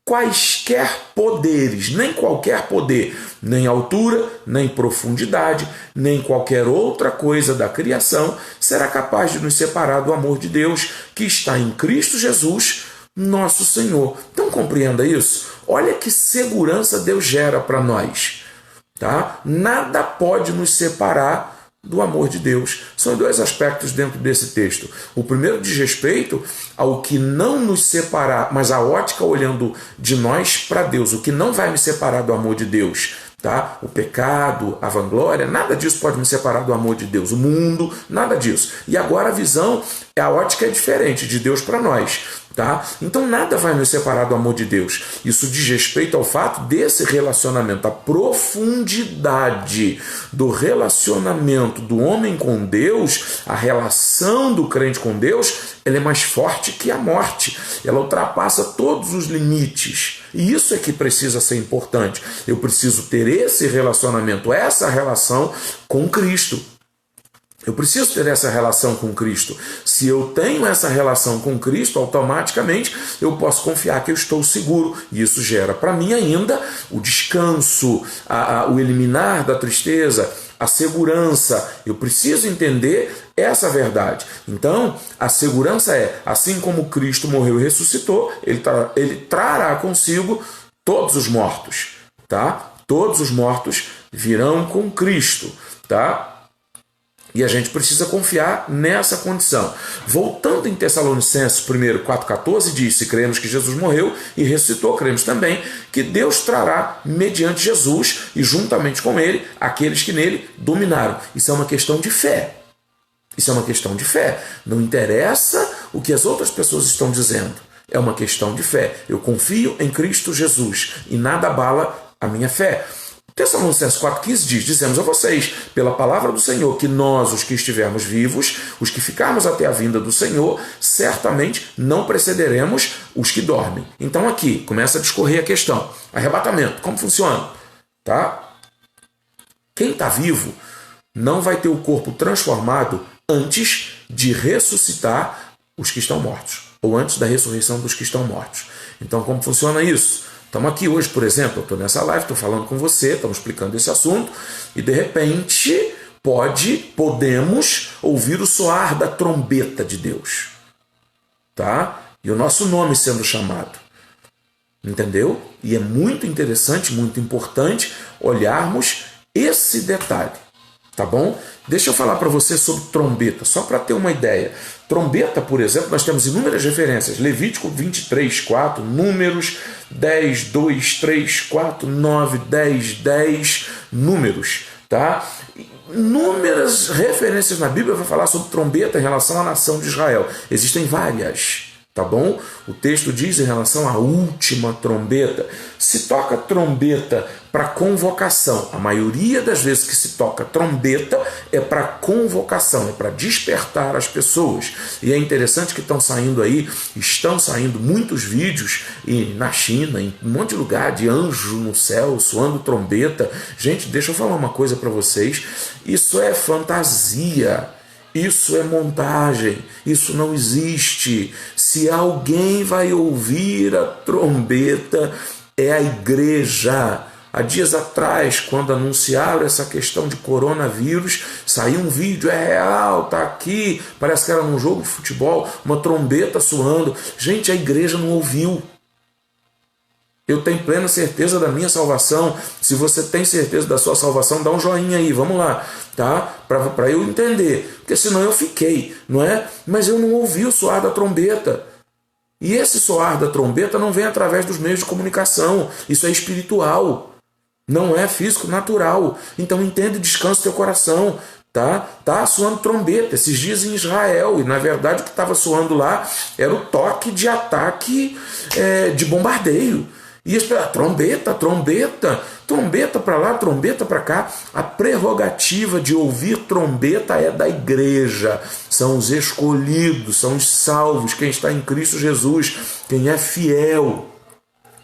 quaisquer poderes, nem qualquer poder, nem altura, nem profundidade, nem qualquer outra coisa da criação será capaz de nos separar do amor de Deus que está em Cristo Jesus, nosso Senhor. Então compreenda isso. Olha que segurança Deus gera para nós. Tá? Nada pode nos separar do amor de Deus. São dois aspectos dentro desse texto. O primeiro diz respeito ao que não nos separar, mas a ótica olhando de nós para Deus, o que não vai me separar do amor de Deus. Tá? O pecado, a vanglória, nada disso pode me separar do amor de Deus. O mundo, nada disso. E agora a visão, a ótica é diferente de Deus para nós. Tá? Então nada vai nos separar do amor de Deus. Isso diz respeito ao fato desse relacionamento, a profundidade do relacionamento do homem com Deus, a relação do crente com Deus, ela é mais forte que a morte. Ela ultrapassa todos os limites. E isso é que precisa ser importante. Eu preciso ter esse relacionamento, essa relação com Cristo. Eu preciso ter essa relação com Cristo. Se eu tenho essa relação com Cristo, automaticamente eu posso confiar que eu estou seguro. E isso gera para mim ainda o descanso, o eliminar da tristeza, a segurança. Eu preciso entender essa verdade. Então, a segurança é, assim como Cristo morreu e ressuscitou, ele trará consigo todos os mortos. Tá? Todos os mortos virão com Cristo. Tá? E a gente precisa confiar nessa condição. Voltando em Tessalonicenses 1, 4,14, diz: se cremos que Jesus morreu e ressuscitou, cremos também que Deus trará mediante Jesus e juntamente com ele aqueles que nele dominaram. Isso é uma questão de fé. Isso é uma questão de fé. Não interessa o que as outras pessoas estão dizendo. É uma questão de fé. Eu confio em Cristo Jesus e nada abala a minha fé. Tessalonicenses 4,15 diz: dizemos a vocês, pela palavra do Senhor, que nós, os que estivermos vivos, os que ficarmos até a vinda do Senhor, certamente não precederemos os que dormem. Então aqui começa a discorrer a questão. Arrebatamento, como funciona? Tá? Quem está vivo não vai ter o corpo transformado antes de ressuscitar os que estão mortos, ou antes da ressurreição dos que estão mortos. Então como funciona isso? Estamos aqui hoje, por exemplo, eu estou nessa live, estou falando com você, estamos explicando esse assunto, e de repente podemos ouvir o soar da trombeta de Deus. Tá? E o nosso nome sendo chamado. Entendeu? E é muito interessante, muito importante olharmos esse detalhe. Tá bom? Deixa eu falar para você sobre trombeta, só para ter uma ideia. Trombeta, por exemplo, nós temos inúmeras referências. Levítico 23, 4, Números 10, 2, 3, 4, 9, 10, 10, Números. Tá? Inúmeras referências na Bíblia vai falar sobre trombeta em relação à nação de Israel. Existem várias. Tá bom? O texto diz em relação à última trombeta. Se toca trombeta para convocação. A maioria das vezes que se toca trombeta é para convocação, é para despertar as pessoas. E é interessante que estão saindo muitos vídeos na China, em um monte de lugar, de anjo no céu, soando trombeta. Gente, deixa eu falar uma coisa para vocês. Isso é fantasia. Isso é montagem, isso não existe. Se alguém vai ouvir a trombeta, é a igreja. Há dias atrás, quando anunciaram essa questão de coronavírus, saiu um vídeo, é real, tá aqui, parece que era num jogo de futebol, uma trombeta soando. Gente, a igreja não ouviu. Eu tenho plena certeza da minha salvação. Se você tem certeza da sua salvação, dá um joinha aí, vamos lá, tá? Para eu entender, porque senão eu fiquei, não é? Mas eu não ouvi o soar da trombeta. E esse soar da trombeta não vem através dos meios de comunicação. Isso é espiritual, não é físico, natural. Então entende e descansa teu coração. Tá soando trombeta esses dias em Israel, e na verdade o que estava soando lá era o toque de ataque de bombardeio. E isso, trombeta para lá, trombeta para cá. A prerrogativa de ouvir trombeta é da igreja. São os escolhidos, são os salvos, quem está em Cristo Jesus, quem é fiel.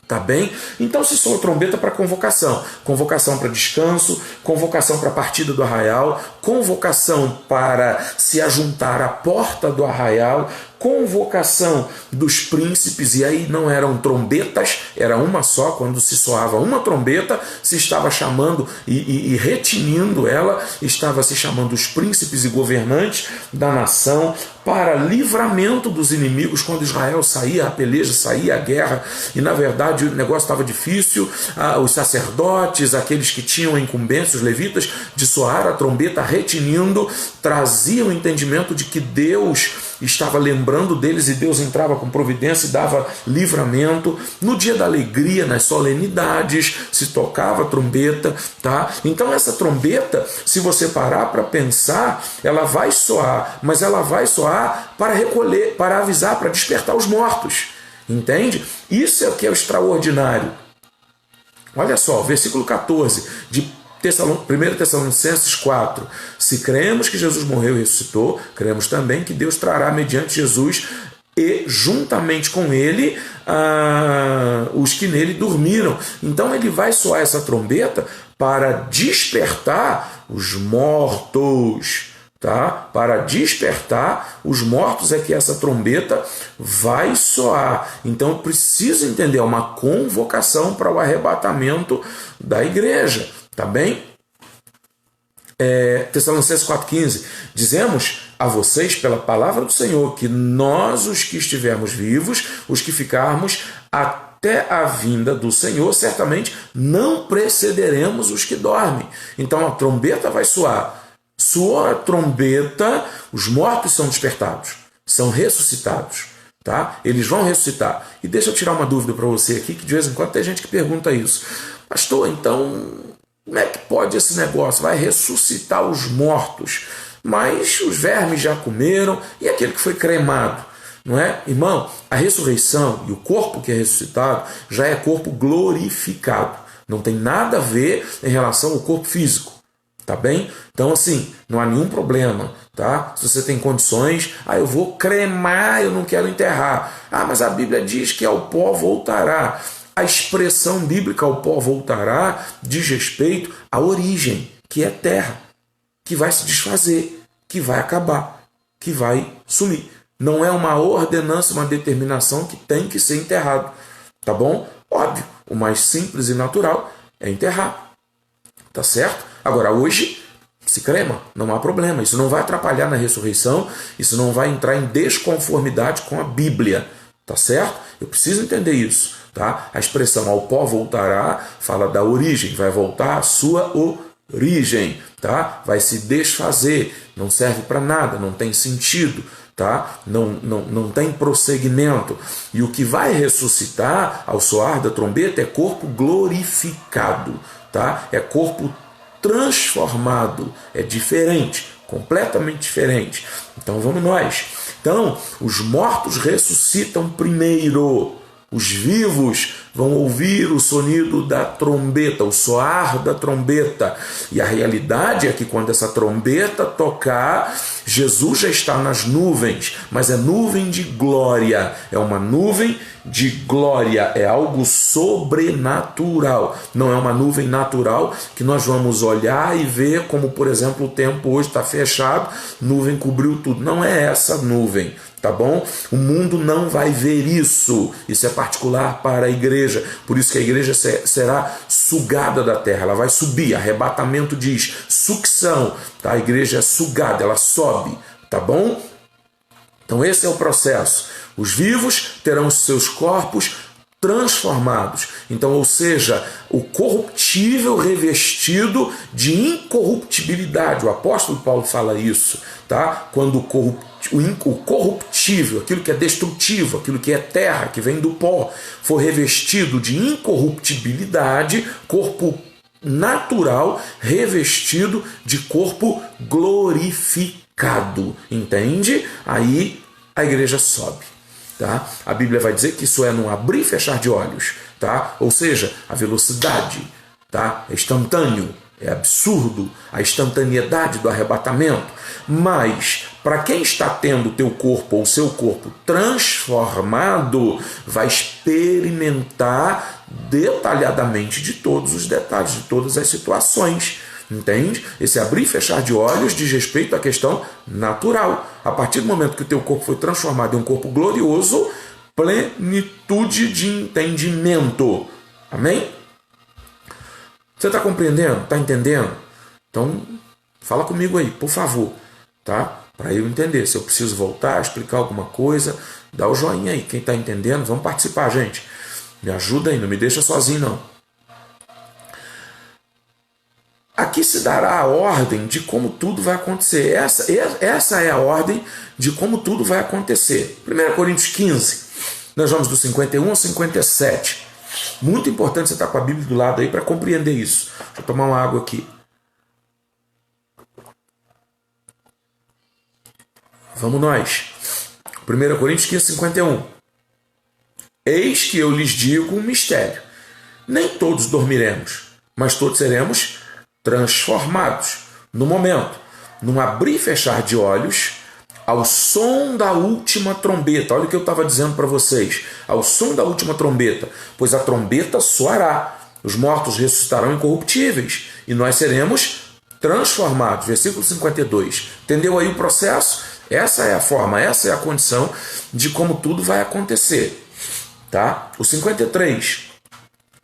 Tá bem? Então se soa trombeta para convocação, convocação para descanso, convocação para a partida do arraial, convocação para se ajuntar à porta do arraial, convocação dos príncipes, e aí não eram trombetas, era uma só. Quando se soava uma trombeta, se estava chamando e retinindo ela, estava se chamando os príncipes e governantes da nação para livramento dos inimigos. Quando Israel saía a peleja, saía a guerra, e na verdade o negócio estava difícil, os sacerdotes, aqueles que tinham a incumbência, os levitas, de soar a trombeta retinindo, traziam o entendimento de que Deus estava lembrando deles, e Deus entrava com providência e dava livramento. No dia da alegria, nas solenidades, se tocava a trombeta, tá? Então essa trombeta, se você parar para pensar, ela vai soar, mas ela vai soar para recolher, para avisar, para despertar os mortos. Entende? Isso é o que é o extraordinário. Olha só, versículo 14 de 1 Tessalonicenses 4. Se cremos que Jesus morreu e ressuscitou, cremos também que Deus trará mediante Jesus e juntamente com ele os que nele dormiram. Então ele vai soar essa trombeta para despertar os mortos. Tá? Para despertar os mortos é que essa trombeta vai soar. Então eu preciso entender, é uma convocação para o arrebatamento da igreja. Tá bem? Tessalonicenses 4,15. Dizemos a vocês pela palavra do Senhor que nós, os que estivermos vivos, os que ficarmos até a vinda do Senhor, certamente não precederemos os que dormem. Então a trombeta vai soar. Soou a trombeta, os mortos são despertados, são ressuscitados. Tá? Eles vão ressuscitar. E deixa eu tirar uma dúvida para você aqui, que de vez em quando tem gente que pergunta isso. Pastor, então como é que pode esse negócio? Vai ressuscitar os mortos, mas os vermes já comeram, e aquele que foi cremado, não é? Irmão, a ressurreição e o corpo que é ressuscitado já é corpo glorificado. Não tem nada a ver em relação ao corpo físico. Tá bem? Então, assim, não há nenhum problema, tá? Se você tem condições, eu vou cremar, eu não quero enterrar. Mas a Bíblia diz que ao pó voltará. A expressão bíblica ao pó voltará diz respeito à origem, que é terra, que vai se desfazer, que vai acabar, que vai sumir. Não é uma ordenança, uma determinação que tem que ser enterrado, tá bom? Óbvio, o mais simples e natural é enterrar, tá certo? Agora, hoje, se crema, não há problema. Isso não vai atrapalhar na ressurreição, isso não vai entrar em desconformidade com a Bíblia, tá certo? Eu preciso entender isso, tá? A expressão ao pó voltará fala da origem, vai voltar à sua origem, tá? Vai se desfazer, não serve para nada, não tem sentido, tá? Não tem prosseguimento. E o que vai ressuscitar ao soar da trombeta é corpo glorificado, tá? É corpo transformado, é diferente, completamente diferente. Então vamos nós. Então, os mortos ressuscitam primeiro. Os vivos vão ouvir o sonido da trombeta, o soar da trombeta. E a realidade é que quando essa trombeta tocar, Jesus já está nas nuvens, mas é nuvem de glória, é uma nuvem de glória, é algo sobrenatural. Não é uma nuvem natural que nós vamos olhar e ver como, por exemplo, o tempo hoje está fechado, nuvem cobriu tudo. Não é essa nuvem. Tá bom? O mundo não vai ver isso. Isso é particular para a igreja. Por isso que a igreja será sugada da terra. Ela vai subir. Arrebatamento diz sucção. Tá? A igreja é sugada, ela sobe. Tá bom? Então esse é o processo. Os vivos terão os seus corpos transformados. Então, ou seja, o corruptível revestido de incorruptibilidade. O apóstolo Paulo fala isso, tá? Quando o corruptível, aquilo que é destrutivo, aquilo que é terra, que vem do pó, for revestido de incorruptibilidade, corpo natural revestido de corpo glorificado. Entende? Aí a igreja sobe. Tá? A Bíblia vai dizer que isso é num abrir e fechar de olhos, tá? Ou seja, a velocidade, tá? É instantâneo, é absurdo a instantaneidade do arrebatamento. Mas para quem está tendo o teu corpo ou o seu corpo transformado, vai experimentar detalhadamente de todos os detalhes, de todas as situações. Entende? Esse abrir e fechar de olhos diz respeito à questão natural. A partir do momento que o teu corpo foi transformado em um corpo glorioso, plenitude de entendimento. Amém? Você está compreendendo? Está entendendo? Então, fala comigo aí, por favor. Tá? Para eu entender. Se eu preciso voltar, explicar alguma coisa, dá o joinha aí. Quem está entendendo, vamos participar, gente. Me ajuda aí, não me deixa sozinho, não. Aqui se dará a ordem de como tudo vai acontecer. Essa é a ordem de como tudo vai acontecer. 1 Coríntios 15, nós vamos do 51 ao 57. Muito importante você estar com a Bíblia do lado aí para compreender isso. Deixa eu tomar uma água aqui. Vamos nós. 1 Coríntios 15, 51. Eis que eu lhes digo um mistério. Nem todos dormiremos, mas todos seremos transformados no momento, num abrir e fechar de olhos, ao som da última trombeta. Olha o que eu estava dizendo para vocês, ao som da última trombeta, pois a trombeta soará, os mortos ressuscitarão incorruptíveis e nós seremos transformados. Versículo 52. Entendeu aí o processo? Essa é a forma, essa é a condição de como tudo vai acontecer. Tá? O 53.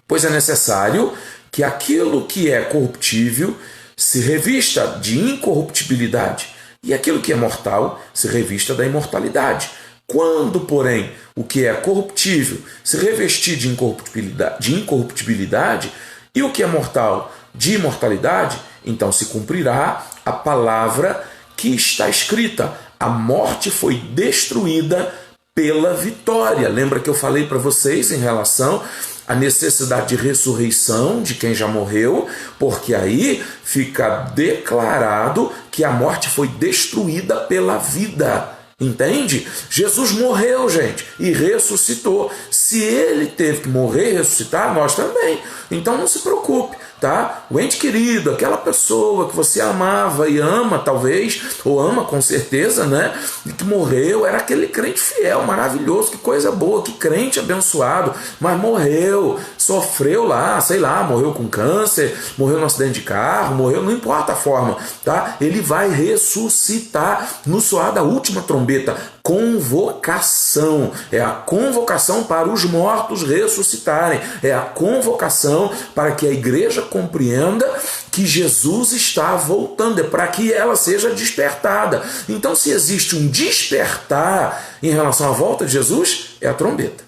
Pois é necessário que aquilo que é corruptível se revista de incorruptibilidade e aquilo que é mortal se revista da imortalidade. Quando, porém, o que é corruptível se revestir de incorruptibilidade e o que é mortal de imortalidade, então se cumprirá a palavra que está escrita: a morte foi destruída pela vitória. Lembra que eu falei para vocês em relação a necessidade de ressurreição de quem já morreu, porque aí fica declarado que a morte foi destruída pela vida. Entende? Jesus morreu, gente, e ressuscitou. Se ele teve que morrer e ressuscitar, nós também. Então não se preocupe, tá? O ente querido, aquela pessoa que você amava e ama, talvez, ou ama com certeza, né? E que morreu, era aquele crente fiel, maravilhoso, que coisa boa, que crente abençoado, mas morreu, sofreu lá, sei lá, morreu com câncer, morreu num acidente de carro, morreu, não importa a forma, tá? Ele vai ressuscitar no soar da última trombeta. Convocação, é a convocação para os mortos ressuscitarem, é a convocação para que a igreja compreenda que Jesus está voltando, é para que ela seja despertada. Então, se existe um despertar em relação à volta de Jesus, é a trombeta.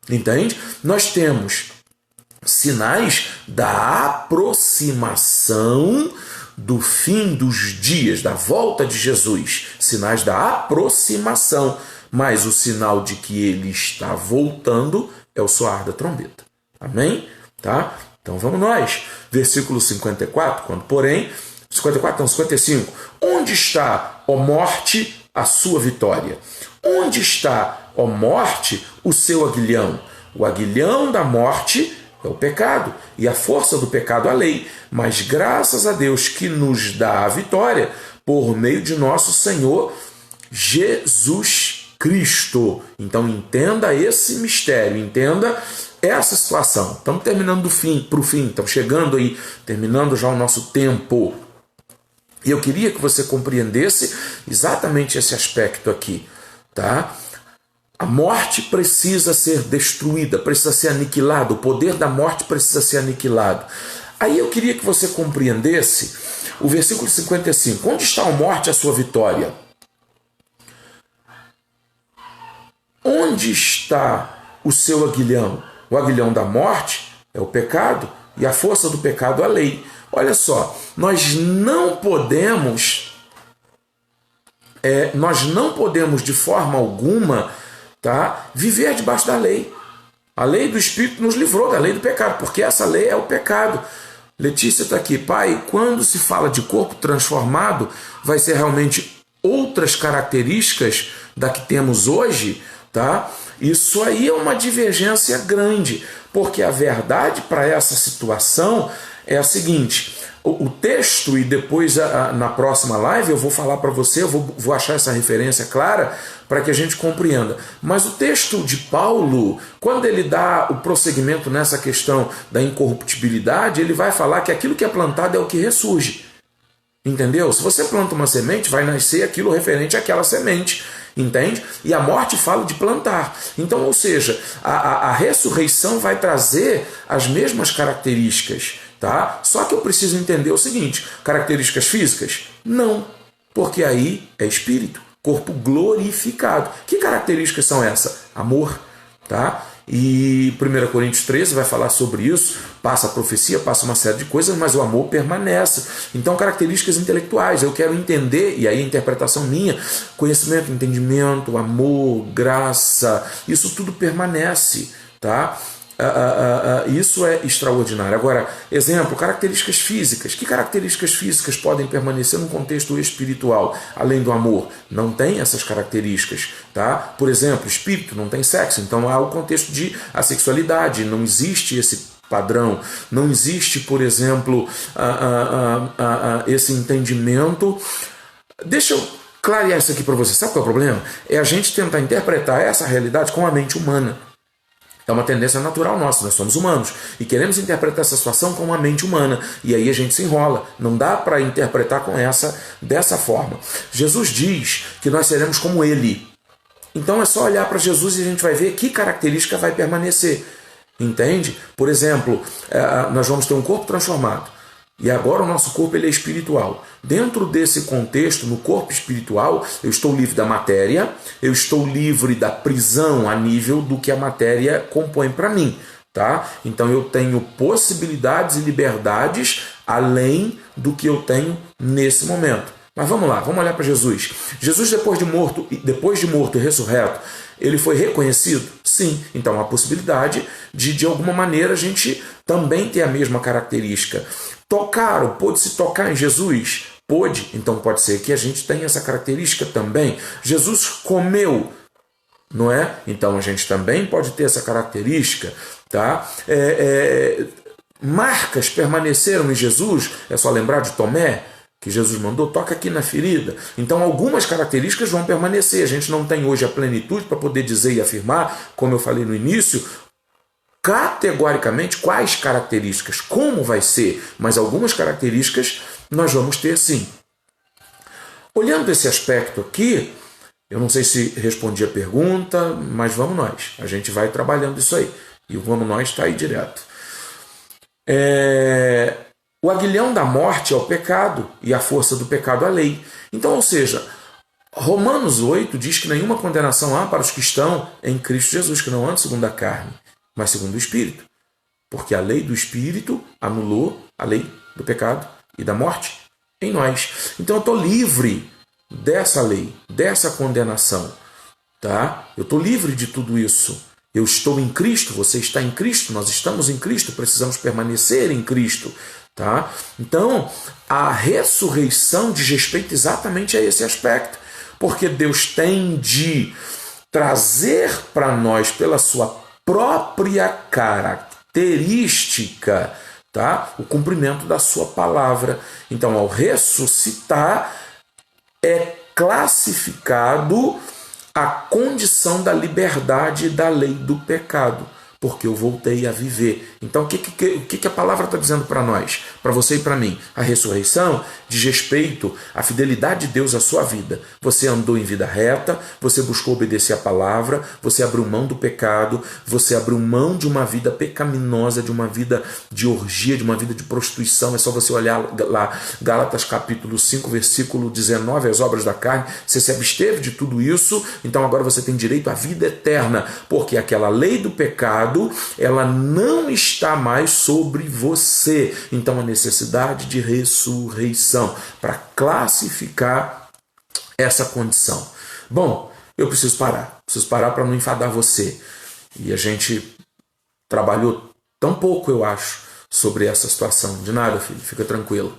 Entende? Nós temos sinais da aproximação do fim dos dias, da volta de Jesus, sinais da aproximação, mas o sinal de que ele está voltando é o soar da trombeta. Amém? Tá? Então vamos nós. Versículo 54, quando porém, 55, onde está, ó morte, a sua vitória? Onde está, ó morte, o seu aguilhão? O aguilhão da morte é o pecado, e a força do pecado a lei, mas graças a Deus que nos dá a vitória por meio de nosso Senhor Jesus Cristo. Então entenda esse mistério, entenda essa situação. Estamos terminando para o fim, estamos chegando aí, terminando já o nosso tempo. E eu queria que você compreendesse exatamente esse aspecto aqui, tá? A morte precisa ser destruída, precisa ser aniquilada, o poder da morte precisa ser aniquilado. Aí eu queria que você compreendesse o versículo 55. Onde está a morte, a sua vitória? Onde está o seu aguilhão? O aguilhão da morte é o pecado e a força do pecado a lei. Olha só, nós não podemos de forma alguma, tá, viver debaixo da lei. A lei do Espírito nos livrou da lei do pecado, porque essa lei é o pecado. Letícia está aqui. Pai, quando se fala de corpo transformado, vai ser realmente outras características da que temos hoje, tá? Isso aí é uma divergência grande, porque a verdade para essa situação é a seguinte: o texto, e depois na próxima live eu vou falar para você, eu vou achar essa referência clara para que a gente compreenda. Mas o texto de Paulo, quando ele dá o prosseguimento nessa questão da incorruptibilidade, ele vai falar que aquilo que é plantado é o que ressurge. Entendeu? Se você planta uma semente, vai nascer aquilo referente àquela semente. Entende? E a morte fala de plantar. Então, ou seja, a ressurreição vai trazer as mesmas características. Tá? Só que eu preciso entender o seguinte: características físicas? Não, porque aí é espírito, corpo glorificado. Que características são essas? Amor, tá? E 1 Coríntios 13 vai falar sobre isso, passa a profecia, passa uma série de coisas, mas o amor permanece. Então, características intelectuais, eu quero entender, e aí a interpretação minha, conhecimento, entendimento, amor, graça, isso tudo permanece, tá? Isso é extraordinário. Agora, exemplo, características físicas. Que características físicas podem permanecer no contexto espiritual, além do amor? Não tem essas características, tá? Por exemplo, espírito não tem sexo, então há o contexto de assexualidade, não existe esse padrão, não existe, por exemplo, esse entendimento. Deixa eu clarear isso aqui para você. Sabe qual é o problema? É a gente tentar interpretar essa realidade com a mente humana. É uma tendência natural nossa, nós somos humanos e queremos interpretar essa situação com uma mente humana, e aí a gente se enrola, não dá para interpretar dessa forma. Jesus diz que nós seremos como Ele, então é só olhar para Jesus e a gente vai ver que característica vai permanecer, entende? Por exemplo, nós vamos ter um corpo transformado, e agora o nosso corpo ele é espiritual. Dentro desse contexto, no corpo espiritual, eu estou livre da matéria, eu estou livre da prisão a nível do que a matéria compõe para mim. Tá? Então eu tenho possibilidades e liberdades além do que eu tenho nesse momento. Mas vamos lá, vamos olhar para Jesus. Jesus, depois de morto e ressurreto, ele foi reconhecido? Sim. Então há a possibilidade de alguma maneira a gente também ter a mesma característica. Pôde-se tocar em Jesus? pôde, então pode ser que a gente tenha essa característica também. Jesus comeu, não é? Então a gente também pode ter essa característica, tá? Marcas permaneceram em Jesus, é só lembrar de Tomé, que Jesus mandou, toca aqui na ferida. Então algumas características vão permanecer. A gente não tem hoje a plenitude para poder dizer e afirmar, como eu falei no início, categoricamente quais características, como vai ser, mas algumas características nós vamos ter sim. Olhando esse aspecto aqui, eu não sei se respondi a pergunta, mas vamos nós. A gente vai trabalhando isso aí. E o vamos nós está aí direto. O aguilhão da morte é o pecado e a força do pecado a lei. Então, ou seja, Romanos 8 diz que nenhuma condenação há para os que estão em Cristo Jesus, que não andam segundo a carne, mas segundo o Espírito. Porque a lei do Espírito anulou a lei do pecado e da morte em nós. Então eu estou livre dessa lei, dessa condenação. Tá? Eu estou livre de tudo isso. Eu estou em Cristo, você está em Cristo, nós estamos em Cristo, precisamos permanecer em Cristo. Tá? Então, a ressurreição diz respeito exatamente a esse aspecto, porque Deus tem de trazer para nós, pela sua própria característica, tá? O cumprimento da sua palavra. Então, ao ressuscitar, é classificado a condição da liberdade da lei do pecado, porque eu voltei a viver. Então, o que a palavra está dizendo para nós? Para você e para mim? A ressurreição diz respeito à fidelidade de Deus à sua vida. Você andou em vida reta, você buscou obedecer a palavra, você abriu mão do pecado, você abriu mão de uma vida pecaminosa, de uma vida de orgia, de uma vida de prostituição. É só você olhar lá, Gálatas capítulo 5, versículo 19, as obras da carne. Você se absteve de tudo isso, então agora você tem direito à vida eterna, porque aquela lei do pecado, ela não está mais sobre você. Então a necessidade de ressurreição para classificar essa condição. Bom, eu preciso parar para não enfadar você. E a gente trabalhou tão pouco, eu acho, sobre essa situação. De nada, filho, fica tranquilo.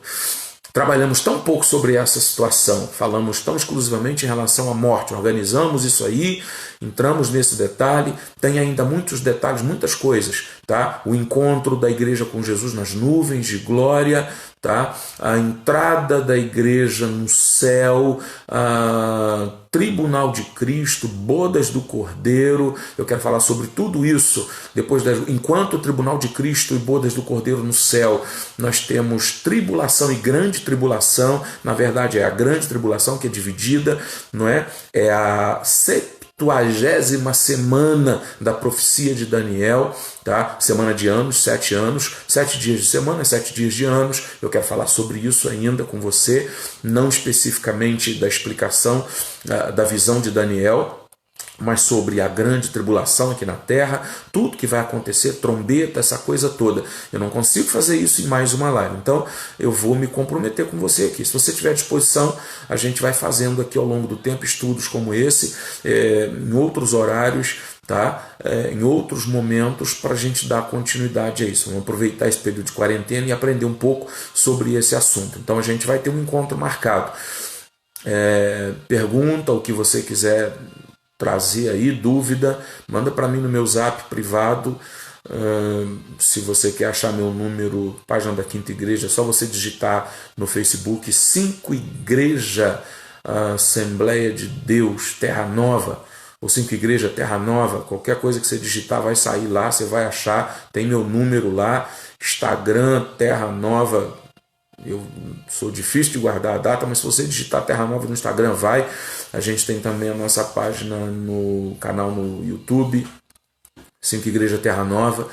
Trabalhamos tão pouco sobre essa situação, falamos tão exclusivamente em relação à morte, organizamos isso aí, entramos nesse detalhe, tem ainda muitos detalhes, muitas coisas, tá? O encontro da igreja com Jesus nas nuvens de glória, tá? A entrada da igreja no céu, tribunal de Cristo, bodas do Cordeiro. Eu quero falar sobre tudo isso. Enquanto o tribunal de Cristo e bodas do Cordeiro no céu, nós temos tribulação e grande tribulação. Na verdade, é a grande tribulação que é dividida, não é? É a 70ª semana da profecia de Daniel, tá? Semana de anos, 7 anos, 7 dias de semana, 7 dias de anos. Eu quero falar sobre isso ainda com você, não especificamente da explicação da visão de Daniel, mas sobre a grande tribulação aqui na terra, tudo que vai acontecer, trombeta, essa coisa toda. Eu não consigo fazer isso em mais uma live, então eu vou me comprometer com você aqui. Se você tiver disposição, a gente vai fazendo aqui ao longo do tempo estudos como esse, em outros horários, tá? Em outros momentos, para a gente dar continuidade a isso. Vamos aproveitar esse período de quarentena e aprender um pouco sobre esse assunto. Então a gente vai ter um encontro marcado. Pergunta, o que você quiser trazer aí, dúvida, manda para mim no meu zap privado. Se você quer achar meu número, página da Quinta Igreja, é só você digitar no Facebook 5 Igreja Assembleia de Deus Terra Nova, ou 5 Igreja Terra Nova. Qualquer coisa que você digitar vai sair lá, você vai achar, tem meu número lá. Instagram Terra Nova. Eu sou difícil de guardar a data, mas se você digitar Terra Nova no Instagram, vai. A gente tem também a nossa página no canal no YouTube, 5 Igreja Terra Nova.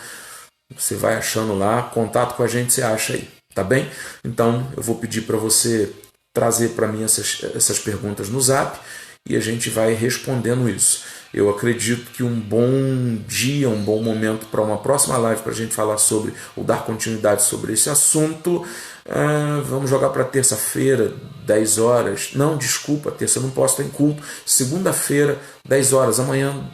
Você vai achando lá, contato com a gente, você acha aí, tá bem? Então eu vou pedir para você trazer para mim essas perguntas no zap e a gente vai respondendo isso. Eu acredito que um bom dia, um bom momento para uma próxima live para a gente falar sobre, ou dar continuidade sobre esse assunto. Vamos jogar para terça-feira, 10 horas. Não, desculpa, terça eu não posso estar em culto. Segunda-feira, 10 horas. Amanhã,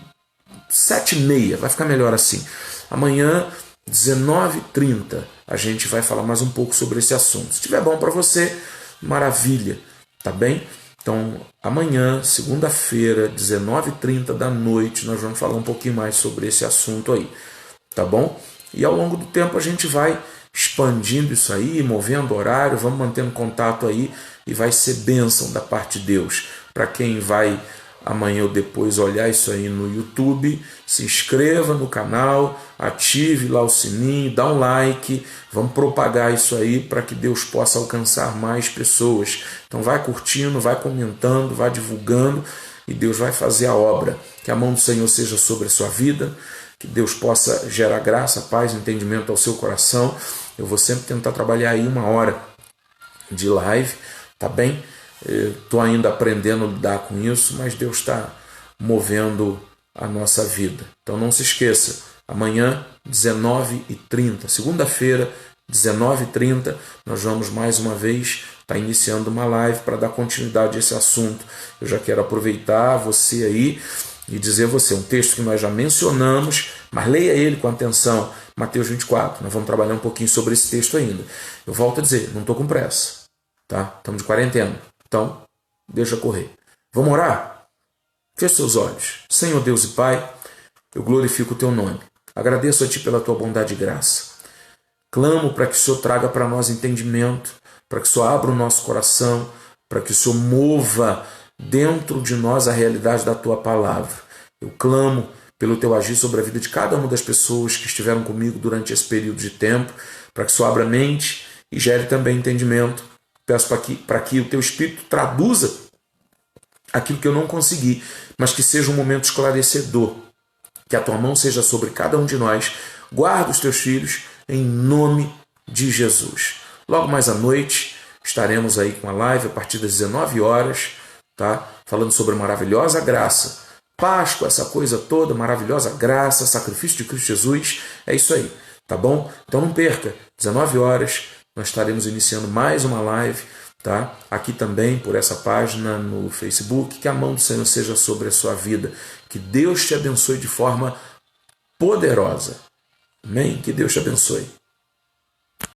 7h30, vai ficar melhor assim. Amanhã, 19h30, a gente vai falar mais um pouco sobre esse assunto. Se estiver bom para você, maravilha, tá bem? Então, amanhã, segunda-feira, 19h30 da noite, nós vamos falar um pouquinho mais sobre esse assunto aí, tá bom? E ao longo do tempo a gente vai expandindo isso aí, movendo horário, vamos mantendo contato aí e vai ser bênção da parte de Deus. Para quem vai amanhã ou depois olhar isso aí no YouTube, se inscreva no canal, ative lá o sininho, dá um like, vamos propagar isso aí para que Deus possa alcançar mais pessoas. Então vai curtindo, vai comentando, vai divulgando e Deus vai fazer a obra. Que a mão do Senhor seja sobre a sua vida, que Deus possa gerar graça, paz, entendimento ao seu coração. Eu vou sempre tentar trabalhar aí 1 hora de live, tá bem? Estou ainda aprendendo a lidar com isso, mas Deus está movendo a nossa vida. Então não se esqueça, amanhã, 19h30, segunda-feira, 19h30, nós vamos mais uma vez estar iniciando uma live para dar continuidade a esse assunto. Eu já quero aproveitar você aí e dizer a você, um texto que nós já mencionamos, mas leia ele com atenção, Mateus 24. Nós vamos trabalhar um pouquinho sobre esse texto ainda. Eu volto a dizer, não estou com pressa, tá? Estamos de quarentena. Então, deixa correr. Vamos orar? Feche seus olhos. Senhor Deus e Pai, eu glorifico o Teu nome. Agradeço a Ti pela Tua bondade e graça. Clamo para que o Senhor traga para nós entendimento, para que o Senhor abra o nosso coração, para que o Senhor mova dentro de nós a realidade da Tua palavra. Eu clamo pelo Teu agir sobre a vida de cada uma das pessoas que estiveram comigo durante esse período de tempo, para que o Senhor abra a mente e gere também entendimento. Peço para que o Teu Espírito traduza aquilo que eu não consegui, mas que seja um momento esclarecedor. Que a Tua mão seja sobre cada um de nós. Guarda os Teus filhos em nome de Jesus. Logo mais à noite estaremos aí com a live a partir das 19 horas, tá? Falando sobre a maravilhosa graça. Páscoa, essa coisa toda, maravilhosa graça, sacrifício de Cristo Jesus. É isso aí, tá bom? Então não perca, 19 horas. Nós estaremos iniciando mais uma live, tá? Aqui também por essa página no Facebook. Que a mão do Senhor seja sobre a sua vida. Que Deus te abençoe de forma poderosa. Amém? Que Deus te abençoe.